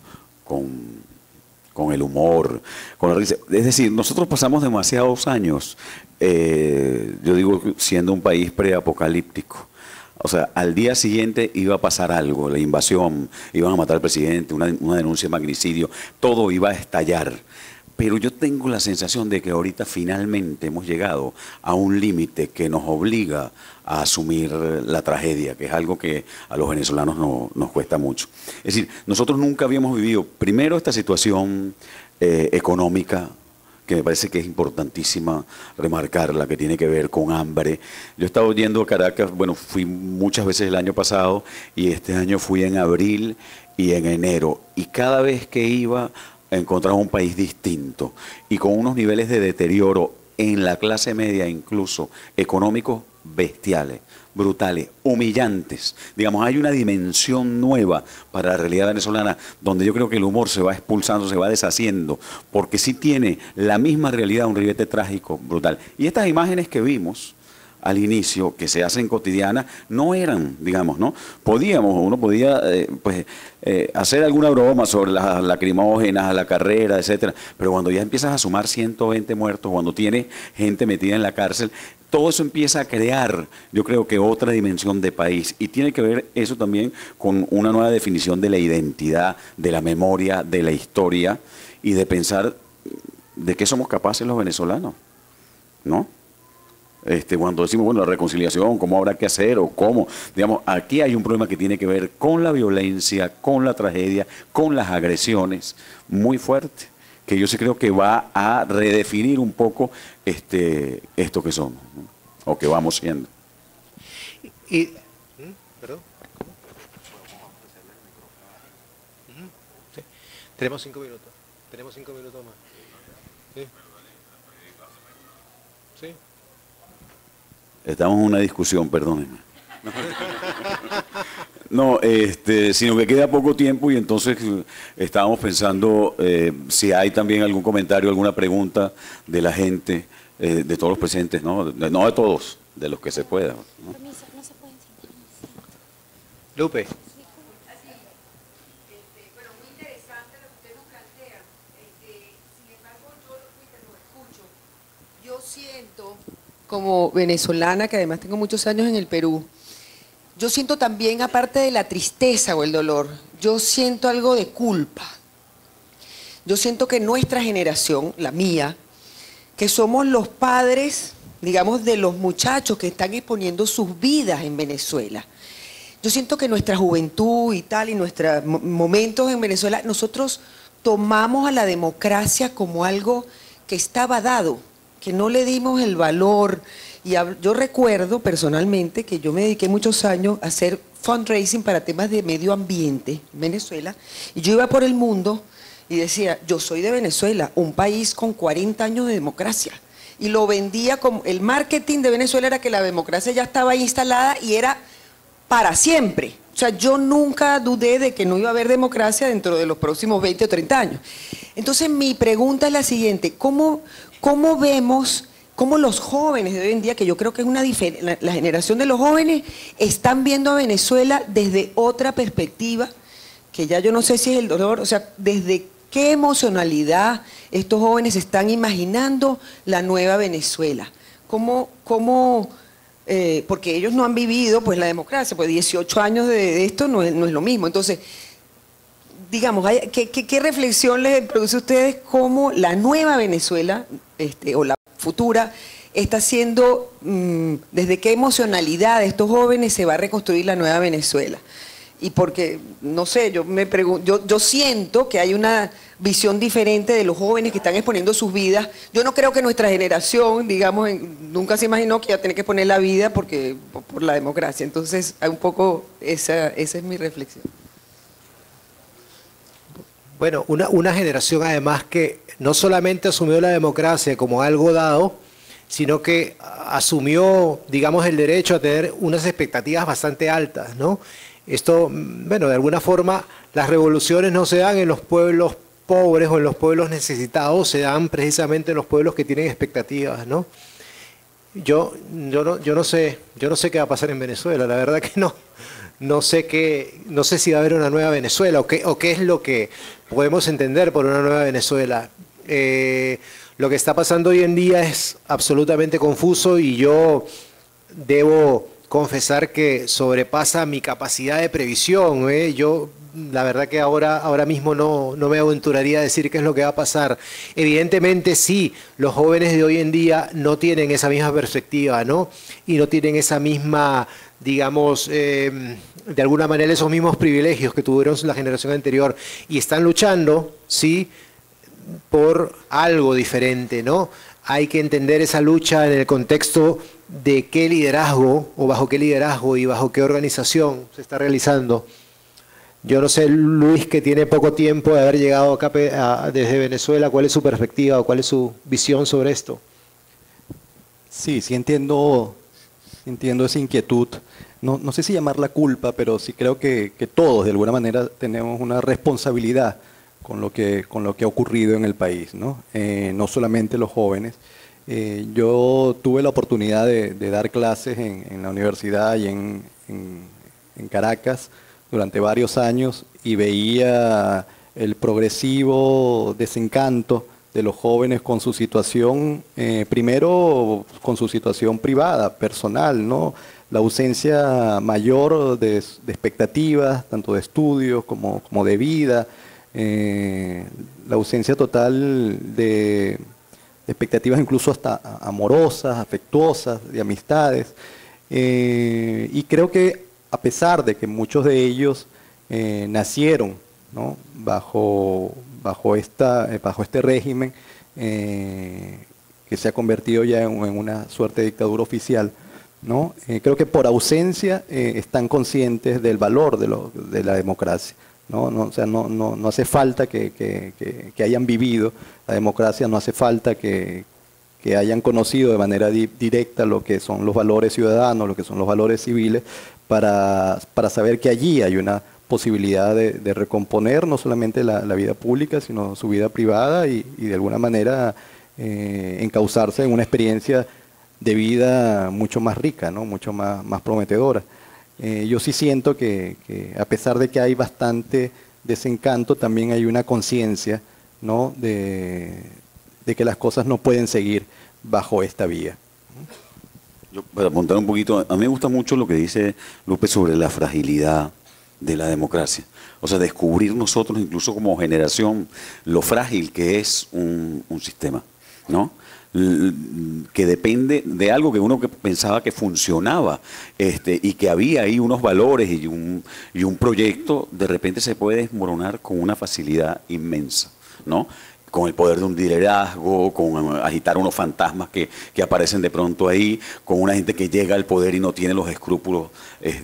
el humor, con la risa. Es decir, nosotros pasamos demasiados años, yo digo, siendo un país preapocalíptico. O sea, al día siguiente iba a pasar algo, la invasión, iban a matar al presidente, una denuncia de magnicidio, todo iba a estallar. Pero yo tengo la sensación de que ahorita finalmente hemos llegado a un límite que nos obliga a asumir la tragedia, que es algo que a los venezolanos nos cuesta mucho. Es decir, nosotros nunca habíamos vivido, primero, esta situación económica, que me parece que es importantísima remarcarla, que tiene que ver con hambre. Yo he estado yendo a Caracas, bueno, fui muchas veces el año pasado y este año fui en abril y en enero. Y cada vez que iba encontraba un país distinto y con unos niveles de deterioro en la clase media, incluso económicos, bestiales, brutales, humillantes. Digamos, hay una dimensión nueva para la realidad venezolana donde yo creo que el humor se va expulsando, se va deshaciendo, porque sí tiene la misma realidad, un ribete trágico, brutal. Y estas imágenes que vimos al inicio, que se hacen cotidianas, no eran, digamos, ¿no? Uno podía hacer alguna broma sobre las lacrimógenas, la carrera, etcétera, pero cuando ya empiezas a sumar 120 muertos, cuando tienes gente metida en la cárcel, todo eso empieza a crear, yo creo que otra dimensión de país, y tiene que ver eso también con una nueva definición de la identidad, de la memoria, de la historia, y de pensar de qué somos capaces los venezolanos, ¿no? Cuando decimos, bueno, la reconciliación, cómo habrá que hacer o cómo, digamos, aquí hay un problema que tiene que ver con la violencia, con la tragedia, con las agresiones, muy fuerte, que yo sí creo que va a redefinir un poco esto que somos, ¿no? O que vamos siendo. ¿Perdón? Sí. Tenemos 5 minutos. Tenemos 5 minutos más. Sí. Sí. Estamos en una discusión, perdónenme. No, sino que queda poco tiempo y entonces estábamos pensando si hay también algún comentario, alguna pregunta de la gente, de todos los presentes, ¿no? No de todos, de los que se pueda, ¿no? No se pueden sentar. Lupe. Bueno, muy interesante lo que usted nos plantea. Sin embargo, yo lo escucho. Yo siento, como venezolana, que además tengo muchos años en el Perú, yo siento también, aparte de la tristeza o el dolor, yo siento algo de culpa. Yo siento que nuestra generación, la mía, que somos los padres, digamos, de los muchachos que están exponiendo sus vidas en Venezuela. Yo siento que nuestra juventud y tal, y nuestros momentos en Venezuela, nosotros tomamos a la democracia como algo que estaba dado, que no le dimos el valor. Y yo recuerdo personalmente que yo me dediqué muchos años a hacer fundraising para temas de medio ambiente en Venezuela, y yo iba por el mundo y decía, yo soy de Venezuela, un país con 40 años de democracia. Y lo vendía como, el marketing de Venezuela era que la democracia ya estaba ahí instalada y era para siempre. O sea, yo nunca dudé de que no iba a haber democracia dentro de los próximos 20 o 30 años. Entonces mi pregunta es la siguiente, ¿cómo vemos, cómo los jóvenes de hoy en día, que yo creo que es una diferencia, la generación de los jóvenes, están viendo a Venezuela desde otra perspectiva, que ya yo no sé si es el dolor, o sea, desde qué emocionalidad estos jóvenes están imaginando la nueva Venezuela? Porque ellos no han vivido pues la democracia, pues 18 años de esto no es lo mismo. Entonces, digamos, ¿qué reflexión les produce a ustedes cómo la nueva Venezuela, o la futura, está siendo, desde qué emocionalidad de estos jóvenes se va a reconstruir la nueva Venezuela? Y porque, no sé, yo siento que hay una visión diferente de los jóvenes que están exponiendo sus vidas. Yo no creo que nuestra generación, digamos, nunca se imaginó que iba a tener que poner la vida por la democracia. Entonces, hay un poco, esa es mi reflexión. Bueno, una generación además que no solamente asumió la democracia como algo dado, sino que asumió, digamos, el derecho a tener unas expectativas bastante altas, ¿no? Esto, bueno, de alguna forma, las revoluciones no se dan en los pueblos pobres o en los pueblos necesitados, se dan precisamente en los pueblos que tienen expectativas, ¿no? Yo no sé qué va a pasar en Venezuela, la verdad que no sé si va a haber una nueva Venezuela o qué es lo que podemos entender por una nueva Venezuela. Lo que está pasando hoy en día es absolutamente confuso y yo debo confesar que sobrepasa mi capacidad de previsión. Yo, la verdad que ahora mismo no me aventuraría a decir qué es lo que va a pasar. Evidentemente sí, los jóvenes de hoy en día no tienen esa misma perspectiva, ¿no? Y no tienen esa misma, digamos, de alguna manera esos mismos privilegios que tuvieron la generación anterior y están luchando, sí, por algo diferente, ¿no? Hay que entender esa lucha en el contexto de qué liderazgo o bajo qué liderazgo y bajo qué organización se está realizando. Yo no sé, Luis, que tiene poco tiempo de haber llegado acá desde Venezuela, ¿cuál es su perspectiva o cuál es su visión sobre esto? Sí entiendo esa inquietud. No sé si llamarla culpa, pero sí creo que todos de alguna manera tenemos una responsabilidad con lo que ha ocurrido en el país, ¿no? No solamente los jóvenes. Yo tuve la oportunidad de dar clases en la universidad y en Caracas durante varios años y veía el progresivo desencanto de los jóvenes con su situación, primero con su situación privada, personal, ¿no? La ausencia mayor de expectativas, tanto de estudios como de vida, la ausencia total de expectativas incluso hasta amorosas, afectuosas, de amistades. Y creo que a pesar de que muchos de ellos nacieron, ¿no?, bajo este régimen que se ha convertido ya en una suerte de dictadura oficial, ¿no? Creo que por ausencia están conscientes del valor de la democracia. O sea, no hace falta que hayan vivido la democracia, no hace falta que hayan conocido de manera directa lo que son los valores ciudadanos, lo que son los valores civiles, para saber que allí hay una posibilidad de recomponer no solamente la vida pública, sino su vida privada y de alguna manera encauzarse en una experiencia de vida mucho más rica, ¿no?, mucho más prometedora. Yo sí siento que a pesar de que hay bastante desencanto, también hay una conciencia, ¿no?, de que las cosas no pueden seguir bajo esta vía. Yo, para apuntar un poquito, a mí me gusta mucho lo que dice Lupe sobre la fragilidad de la democracia. O sea, descubrir nosotros, incluso como generación, lo frágil que es un sistema, ¿no? Que depende de algo que uno que pensaba que funcionaba y que había ahí unos valores y un proyecto, de repente se puede desmoronar con una facilidad inmensa, ¿no? Con el poder de un liderazgo, con agitar unos fantasmas que aparecen de pronto ahí, con una gente que llega al poder y no tiene los escrúpulos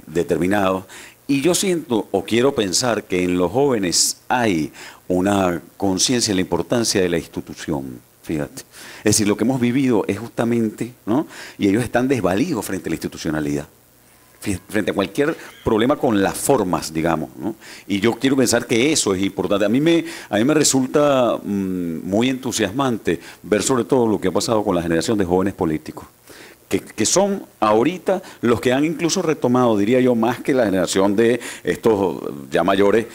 determinados. Y yo siento o quiero pensar que en los jóvenes hay una conciencia de la importancia de la institución, fíjate. Es decir, lo que hemos vivido es justamente, ¿no? Y ellos están desvalidos frente a la institucionalidad, frente a cualquier problema con las formas, digamos, ¿no? Y yo quiero pensar que eso es importante. A mí me resulta muy entusiasmante ver sobre todo lo que ha pasado con la generación de jóvenes políticos, que son ahorita los que han incluso retomado, diría yo, más que la generación de estos ya mayores,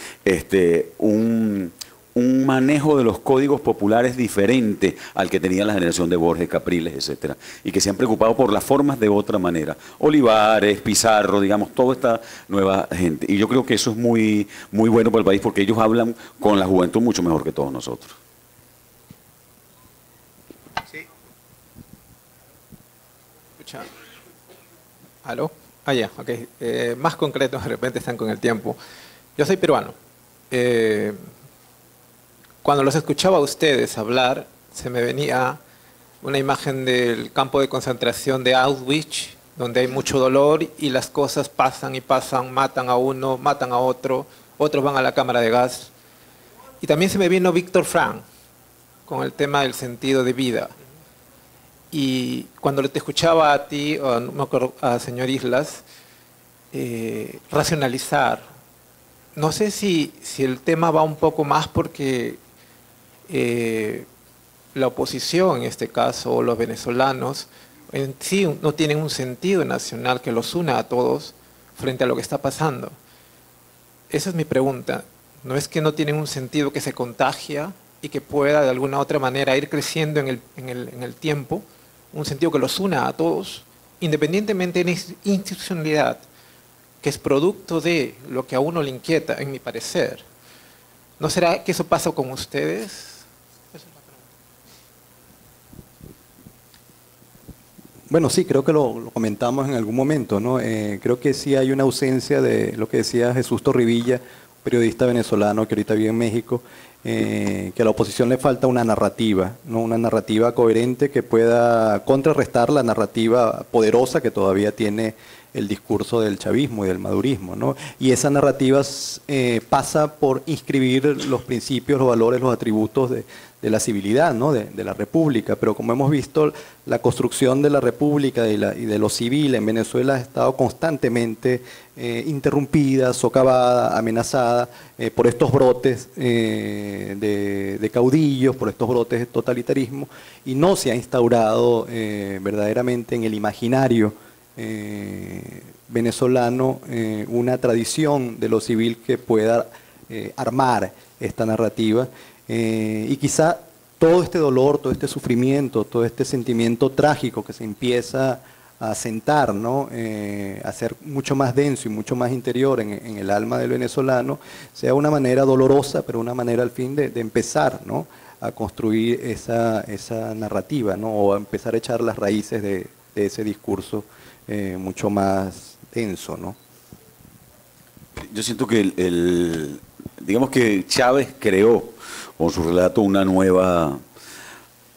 un manejo de los códigos populares diferente al que tenía la generación de Borges, Capriles, etcétera, y que se han preocupado por las formas de otra manera. Olivares, Pizarro, digamos, toda esta nueva gente. Y yo creo que eso es muy, muy bueno para el país porque ellos hablan con la juventud mucho mejor que todos nosotros. Sí. Escucha. ¿Aló? Ah, ya, ok. Más concreto, de repente están con el tiempo. Yo soy peruano. Cuando los escuchaba a ustedes hablar, se me venía una imagen del campo de concentración de Auschwitz, donde hay mucho dolor y las cosas pasan y pasan, matan a uno, matan a otro, otros van a la cámara de gas. Y también se me vino Víctor Frank, con el tema del sentido de vida. Y cuando te escuchaba a ti, o no me acuerdo, a señor Islas, racionalizar, no sé si el tema va un poco más porque la oposición, en este caso, o los venezolanos, en sí no tienen un sentido nacional que los una a todos frente a lo que está pasando. Esa es mi pregunta. ¿No es que no tienen un sentido que se contagia y que pueda de alguna otra manera ir creciendo en el tiempo, un sentido que los una a todos, independientemente de la institucionalidad, que es producto de lo que a uno le inquieta, en mi parecer? ¿No será que eso pasa con ustedes? Bueno, sí, creo que lo comentamos en algún momento, ¿no? Creo que sí hay una ausencia de lo que decía Jesús Torrivilla, periodista venezolano que ahorita vive en México, que a la oposición le falta una narrativa, ¿no? Una narrativa coherente que pueda contrarrestar la narrativa poderosa que todavía tiene el discurso del chavismo y del madurismo, ¿no? Y esa narrativa pasa por inscribir los principios, los valores, los atributos de la civilidad, ¿no? de la república. Pero como hemos visto, la construcción de la república y de lo civil en Venezuela ha estado constantemente interrumpida, socavada, amenazada por estos brotes de caudillos, por estos brotes de totalitarismo, y no se ha instaurado verdaderamente en el imaginario venezolano una tradición de lo civil que pueda armar esta narrativa, y quizá todo este dolor, todo este sufrimiento, todo este sentimiento trágico que se empieza a sentar, ¿no? A ser mucho más denso y mucho más interior en el alma del venezolano, sea una manera dolorosa, pero una manera al fin de empezar, ¿no? A construir esa narrativa, ¿no? O a empezar a echar las raíces de ese discurso mucho más denso, ¿no? Yo siento que digamos que Chávez creó con su relato una nueva,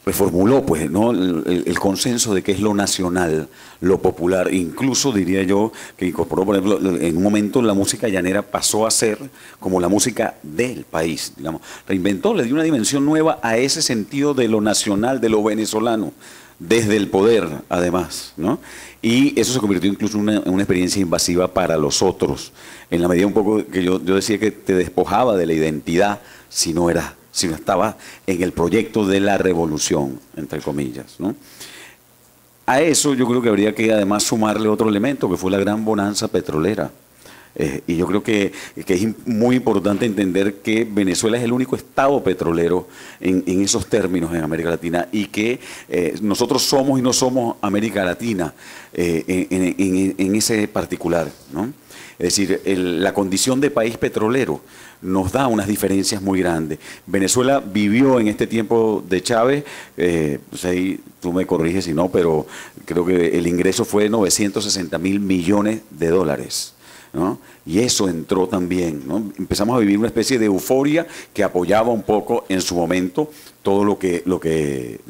reformuló pues, ¿no? el consenso de qué es lo nacional, lo popular. Incluso diría yo que incorporó, por ejemplo, en un momento la música llanera pasó a ser como la música del país, digamos. Reinventó, le dio una dimensión nueva a ese sentido de lo nacional, de lo venezolano, desde el poder, además, ¿no? Y eso se convirtió incluso en una experiencia invasiva para los otros, en la medida un poco que yo decía que te despojaba de la identidad si no estaba en el proyecto de la revolución, entre comillas, ¿no? a eso yo creo que habría que además sumarle otro elemento, que fue la gran bonanza petrolera. Y yo creo que es muy importante entender que Venezuela es el único estado petrolero en esos términos en América Latina, y que nosotros somos y no somos América Latina en ese particular, ¿no? Es decir, la condición de país petrolero nos da unas diferencias muy grandes. Venezuela vivió en este tiempo de Chávez, pues ahí tú me corriges si no, pero creo que el ingreso fue de 960.000 millones de dólares. ¿No? Y eso entró también, ¿no? Empezamos a vivir una especie de euforia que apoyaba un poco en su momento todo lo que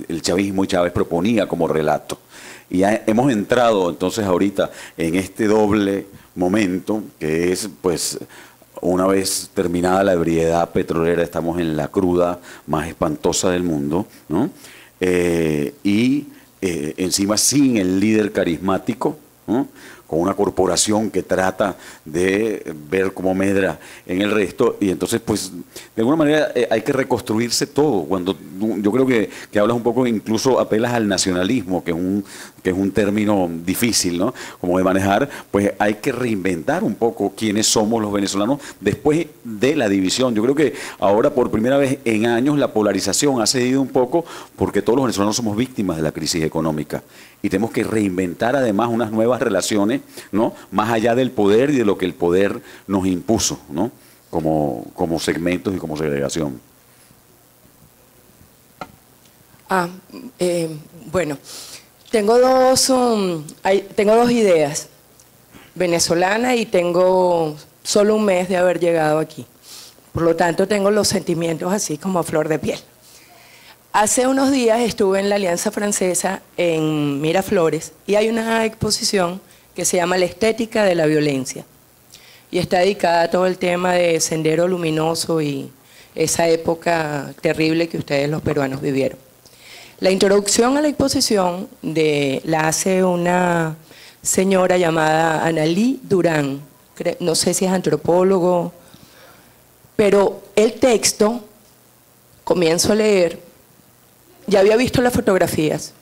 el chavismo y Chávez proponía como relato. Y ya hemos entrado entonces ahorita en este doble momento, que es, pues, una vez terminada la ebriedad petrolera, estamos en la cruda más espantosa del mundo, ¿no? Encima sin el líder carismático, ¿no? Con una corporación que trata de ver cómo medra en el resto, y entonces pues de alguna manera hay que reconstruirse todo. Cuando yo creo que hablas un poco, incluso apelas al nacionalismo, que es un término difícil, ¿no? Como de manejar, pues hay que reinventar un poco quiénes somos los venezolanos después de la división. Yo creo que ahora por primera vez en años la polarización ha cedido un poco, porque todos los venezolanos somos víctimas de la crisis económica y tenemos que reinventar además unas nuevas relaciones, ¿no? Más allá del poder y de lo que el poder nos impuso, ¿no? Como segmentos y como segregación. Bueno, tengo dos ideas, venezolana, y tengo solo un mes de haber llegado aquí. Por lo tanto, tengo los sentimientos así como a flor de piel. Hace unos días estuve en la Alianza Francesa en Miraflores, y hay una exposición que se llama La estética de la violencia, y está dedicada a todo el tema de Sendero Luminoso y esa época terrible que ustedes los peruanos vivieron. La introducción a la exposición la hace una señora llamada Analí Durán, no sé si es antropólogo, pero el texto, comienzo a leer. Ya había visto las fotografías.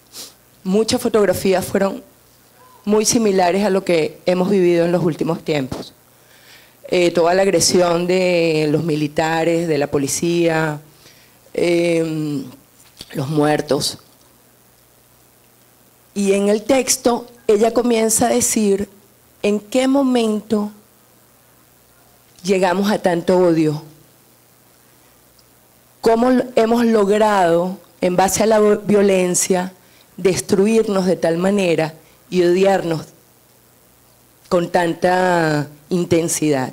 Muchas fotografías fueron muy similares a lo que hemos vivido en los últimos tiempos. Toda la agresión de los militares, de la policía, los muertos. Y en el texto ella comienza a decir en qué momento llegamos a tanto odio. ¿Cómo hemos logrado, en base a la violencia, destruirnos de tal manera y odiarnos con tanta intensidad?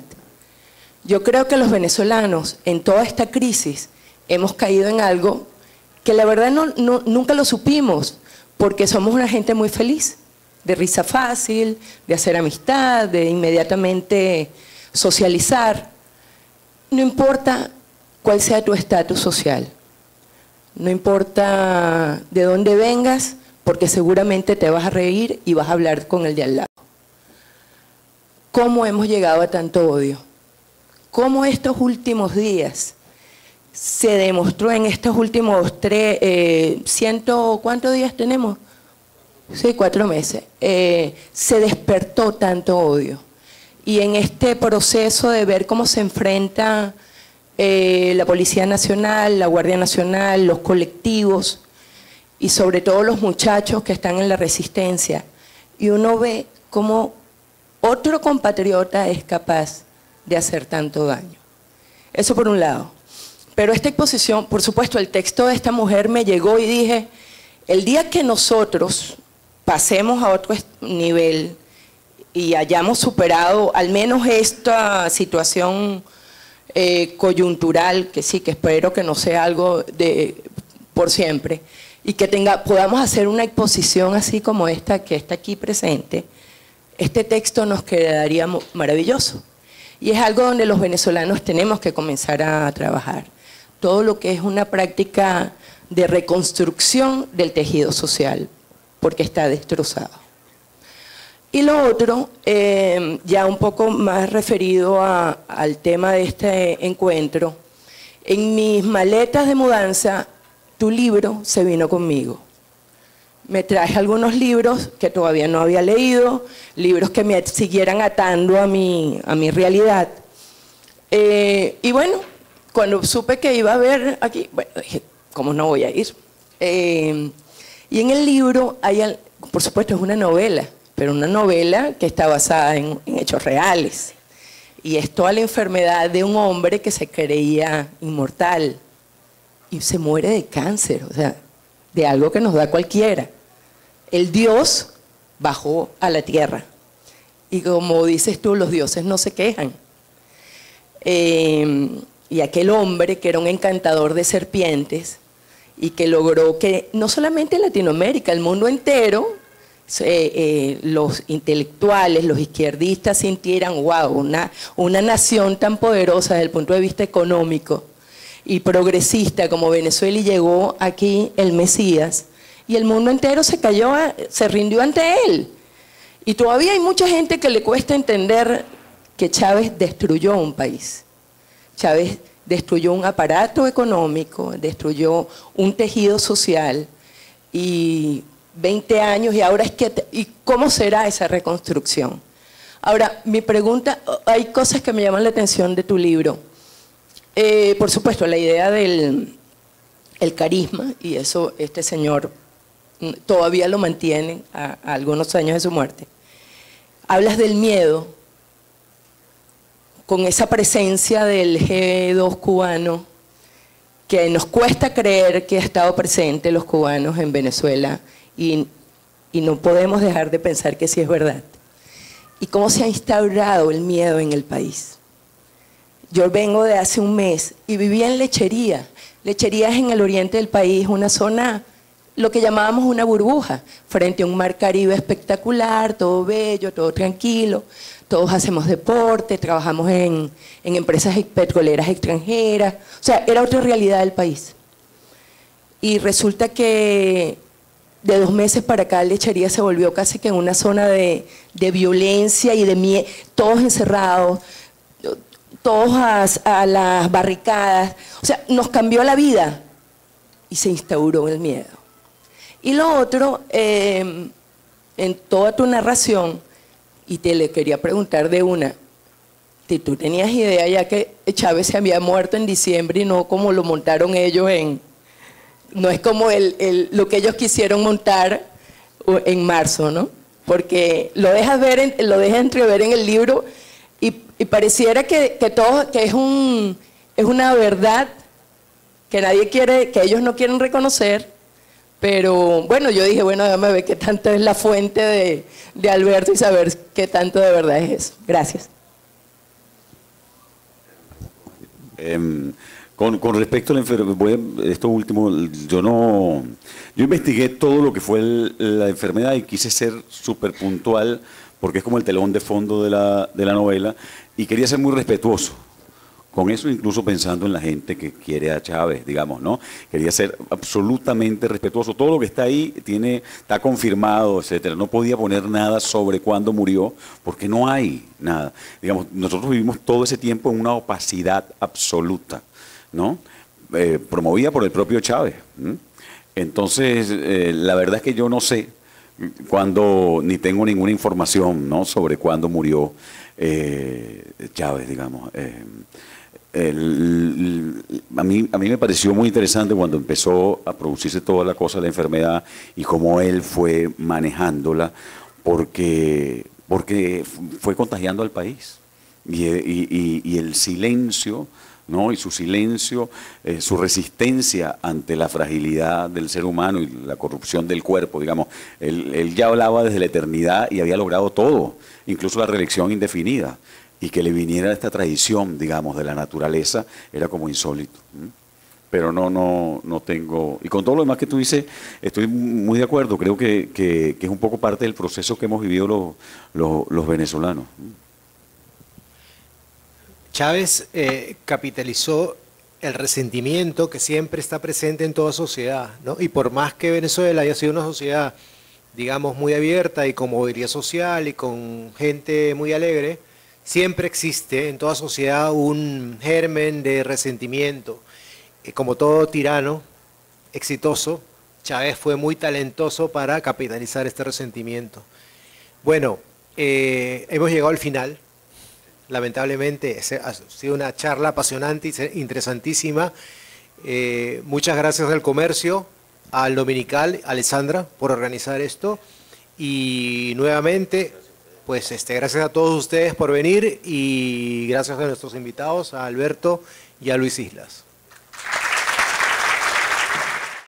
Yo creo que los venezolanos, en toda esta crisis, hemos caído en algo que la verdad nunca lo supimos, porque somos una gente muy feliz, de risa fácil, de hacer amistad, de inmediatamente socializar. No importa cuál sea tu estatus social. No importa de dónde vengas, porque seguramente te vas a reír y vas a hablar con el de al lado. ¿Cómo hemos llegado a tanto odio? ¿Cómo estos últimos días se demostró en estos últimos ¿cuántos días tenemos? Sí, 4 meses. Se despertó tanto odio. Y en este proceso de ver cómo se enfrenta la Policía Nacional, la Guardia Nacional, los colectivos y sobre todo los muchachos que están en la resistencia, y uno ve cómo otro compatriota es capaz de hacer tanto daño. Eso por un lado. Pero esta exposición, por supuesto, el texto de esta mujer me llegó y dije, el día que nosotros pasemos a otro nivel y hayamos superado al menos esta situación coyuntural, que sí, que espero que no sea algo por siempre, y que podamos hacer una exposición así como esta que está aquí presente, este texto nos quedaría maravilloso. Y es algo donde los venezolanos tenemos que comenzar a trabajar. Todo lo que es una práctica de reconstrucción del tejido social, porque está destrozado. Y lo otro, ya un poco más referido al tema de este encuentro, en mis maletas de mudanza, tu libro se vino conmigo. me traje algunos libros que todavía no había leído, libros que me siguieran atando a mi realidad. Y bueno, cuando supe que iba a ver aquí, bueno, dije, ¿cómo no voy a ir? Y en el libro hay, por supuesto, es una novela, pero una novela que está basada en hechos reales. Y es toda la enfermedad de un hombre que se creía inmortal y se muere de cáncer, o sea, de algo que nos da cualquiera. El Dios bajó a la tierra. Y como dices tú, los dioses no se quejan. Y aquel hombre que era un encantador de serpientes y que logró que no solamente en Latinoamérica, el mundo entero, los intelectuales, los izquierdistas sintieran, wow, una nación tan poderosa desde el punto de vista económico y progresista como Venezuela, y llegó aquí el Mesías, y el mundo entero se rindió ante él. Y todavía hay mucha gente que le cuesta entender que Chávez destruyó un país. Chávez destruyó un aparato económico, destruyó un tejido social, y 20 años, y ahora ¿y cómo será esa reconstrucción? Ahora, mi pregunta, hay cosas que me llaman la atención de tu libro. Por supuesto, la idea del carisma, y eso este señor todavía lo mantiene a algunos años de su muerte. Hablas del miedo, con esa presencia del G2 cubano, que nos cuesta creer que ha estado presente los cubanos en Venezuela, y no podemos dejar de pensar que sí es verdad. Y cómo se ha instaurado el miedo en el país. Yo vengo de hace un mes y vivía en Lechería. Lechería es en el oriente del país, una zona, lo que llamábamos una burbuja, frente a un mar Caribe espectacular, todo bello, todo tranquilo, todos hacemos deporte, trabajamos en empresas petroleras extranjeras, o sea, era otra realidad del país. Y resulta que de 2 meses para acá Lechería se volvió casi que en una zona de violencia y de miedo, todos encerrados, todos a las barricadas, o sea, nos cambió la vida y se instauró el miedo. Y lo otro, en toda tu narración, y te le quería preguntar de una, si tú tenías idea ya que Chávez se había muerto en diciembre y no como lo montaron ellos no es como lo que ellos quisieron montar en marzo, ¿no? Porque lo dejas entrever en el libro y pareciera que es una verdad que nadie quiere, que ellos no quieren reconocer, pero bueno, yo dije, bueno, déjame ver qué tanto es la fuente de Alberto y saber qué tanto de verdad es eso. Gracias. Con respecto a la enfermedad, esto último, yo investigué todo lo que fue la enfermedad y quise ser súper puntual porque es como el telón de fondo de la novela, y quería ser muy respetuoso con eso, incluso pensando en la gente que quiere a Chávez, digamos, ¿no? Quería ser absolutamente respetuoso. Todo lo que está ahí está confirmado, etcétera. No podía poner nada sobre cuándo murió, porque no hay nada. Digamos, nosotros vivimos todo ese tiempo en una opacidad absoluta, ¿no? Promovida por el propio Chávez. Entonces, la verdad es que yo no sé cuándo, ni tengo ninguna información, ¿no?, sobre cuándo murió Chávez, digamos. A mí me pareció muy interesante cuando empezó a producirse toda la cosa de la enfermedad y cómo él fue manejándola, porque fue contagiando al país. Y el silencio, ¿no?, y su silencio, su resistencia ante la fragilidad del ser humano y la corrupción del cuerpo, digamos. Él ya hablaba desde la eternidad y había logrado todo, incluso la reelección indefinida. Y que le viniera esta tradición, digamos, de la naturaleza, era como insólito. Pero no tengo... Y con todo lo demás que tú dices, estoy muy de acuerdo. Creo que es un poco parte del proceso que hemos vivido los venezolanos. Chávez capitalizó el resentimiento que siempre está presente en toda sociedad, ¿no? Y por más que Venezuela haya sido una sociedad, digamos, muy abierta y con movilidad social y con gente muy alegre, siempre existe en toda sociedad un germen de resentimiento. Como todo tirano exitoso, Chávez fue muy talentoso para capitalizar este resentimiento. Bueno, hemos llegado al final. Lamentablemente ha sido una charla apasionante y interesantísima. Muchas gracias al Comercio, al Dominical, Alessandra, por organizar esto. Y nuevamente, pues gracias a todos ustedes por venir y gracias a nuestros invitados, a Alberto y a Luis Islas.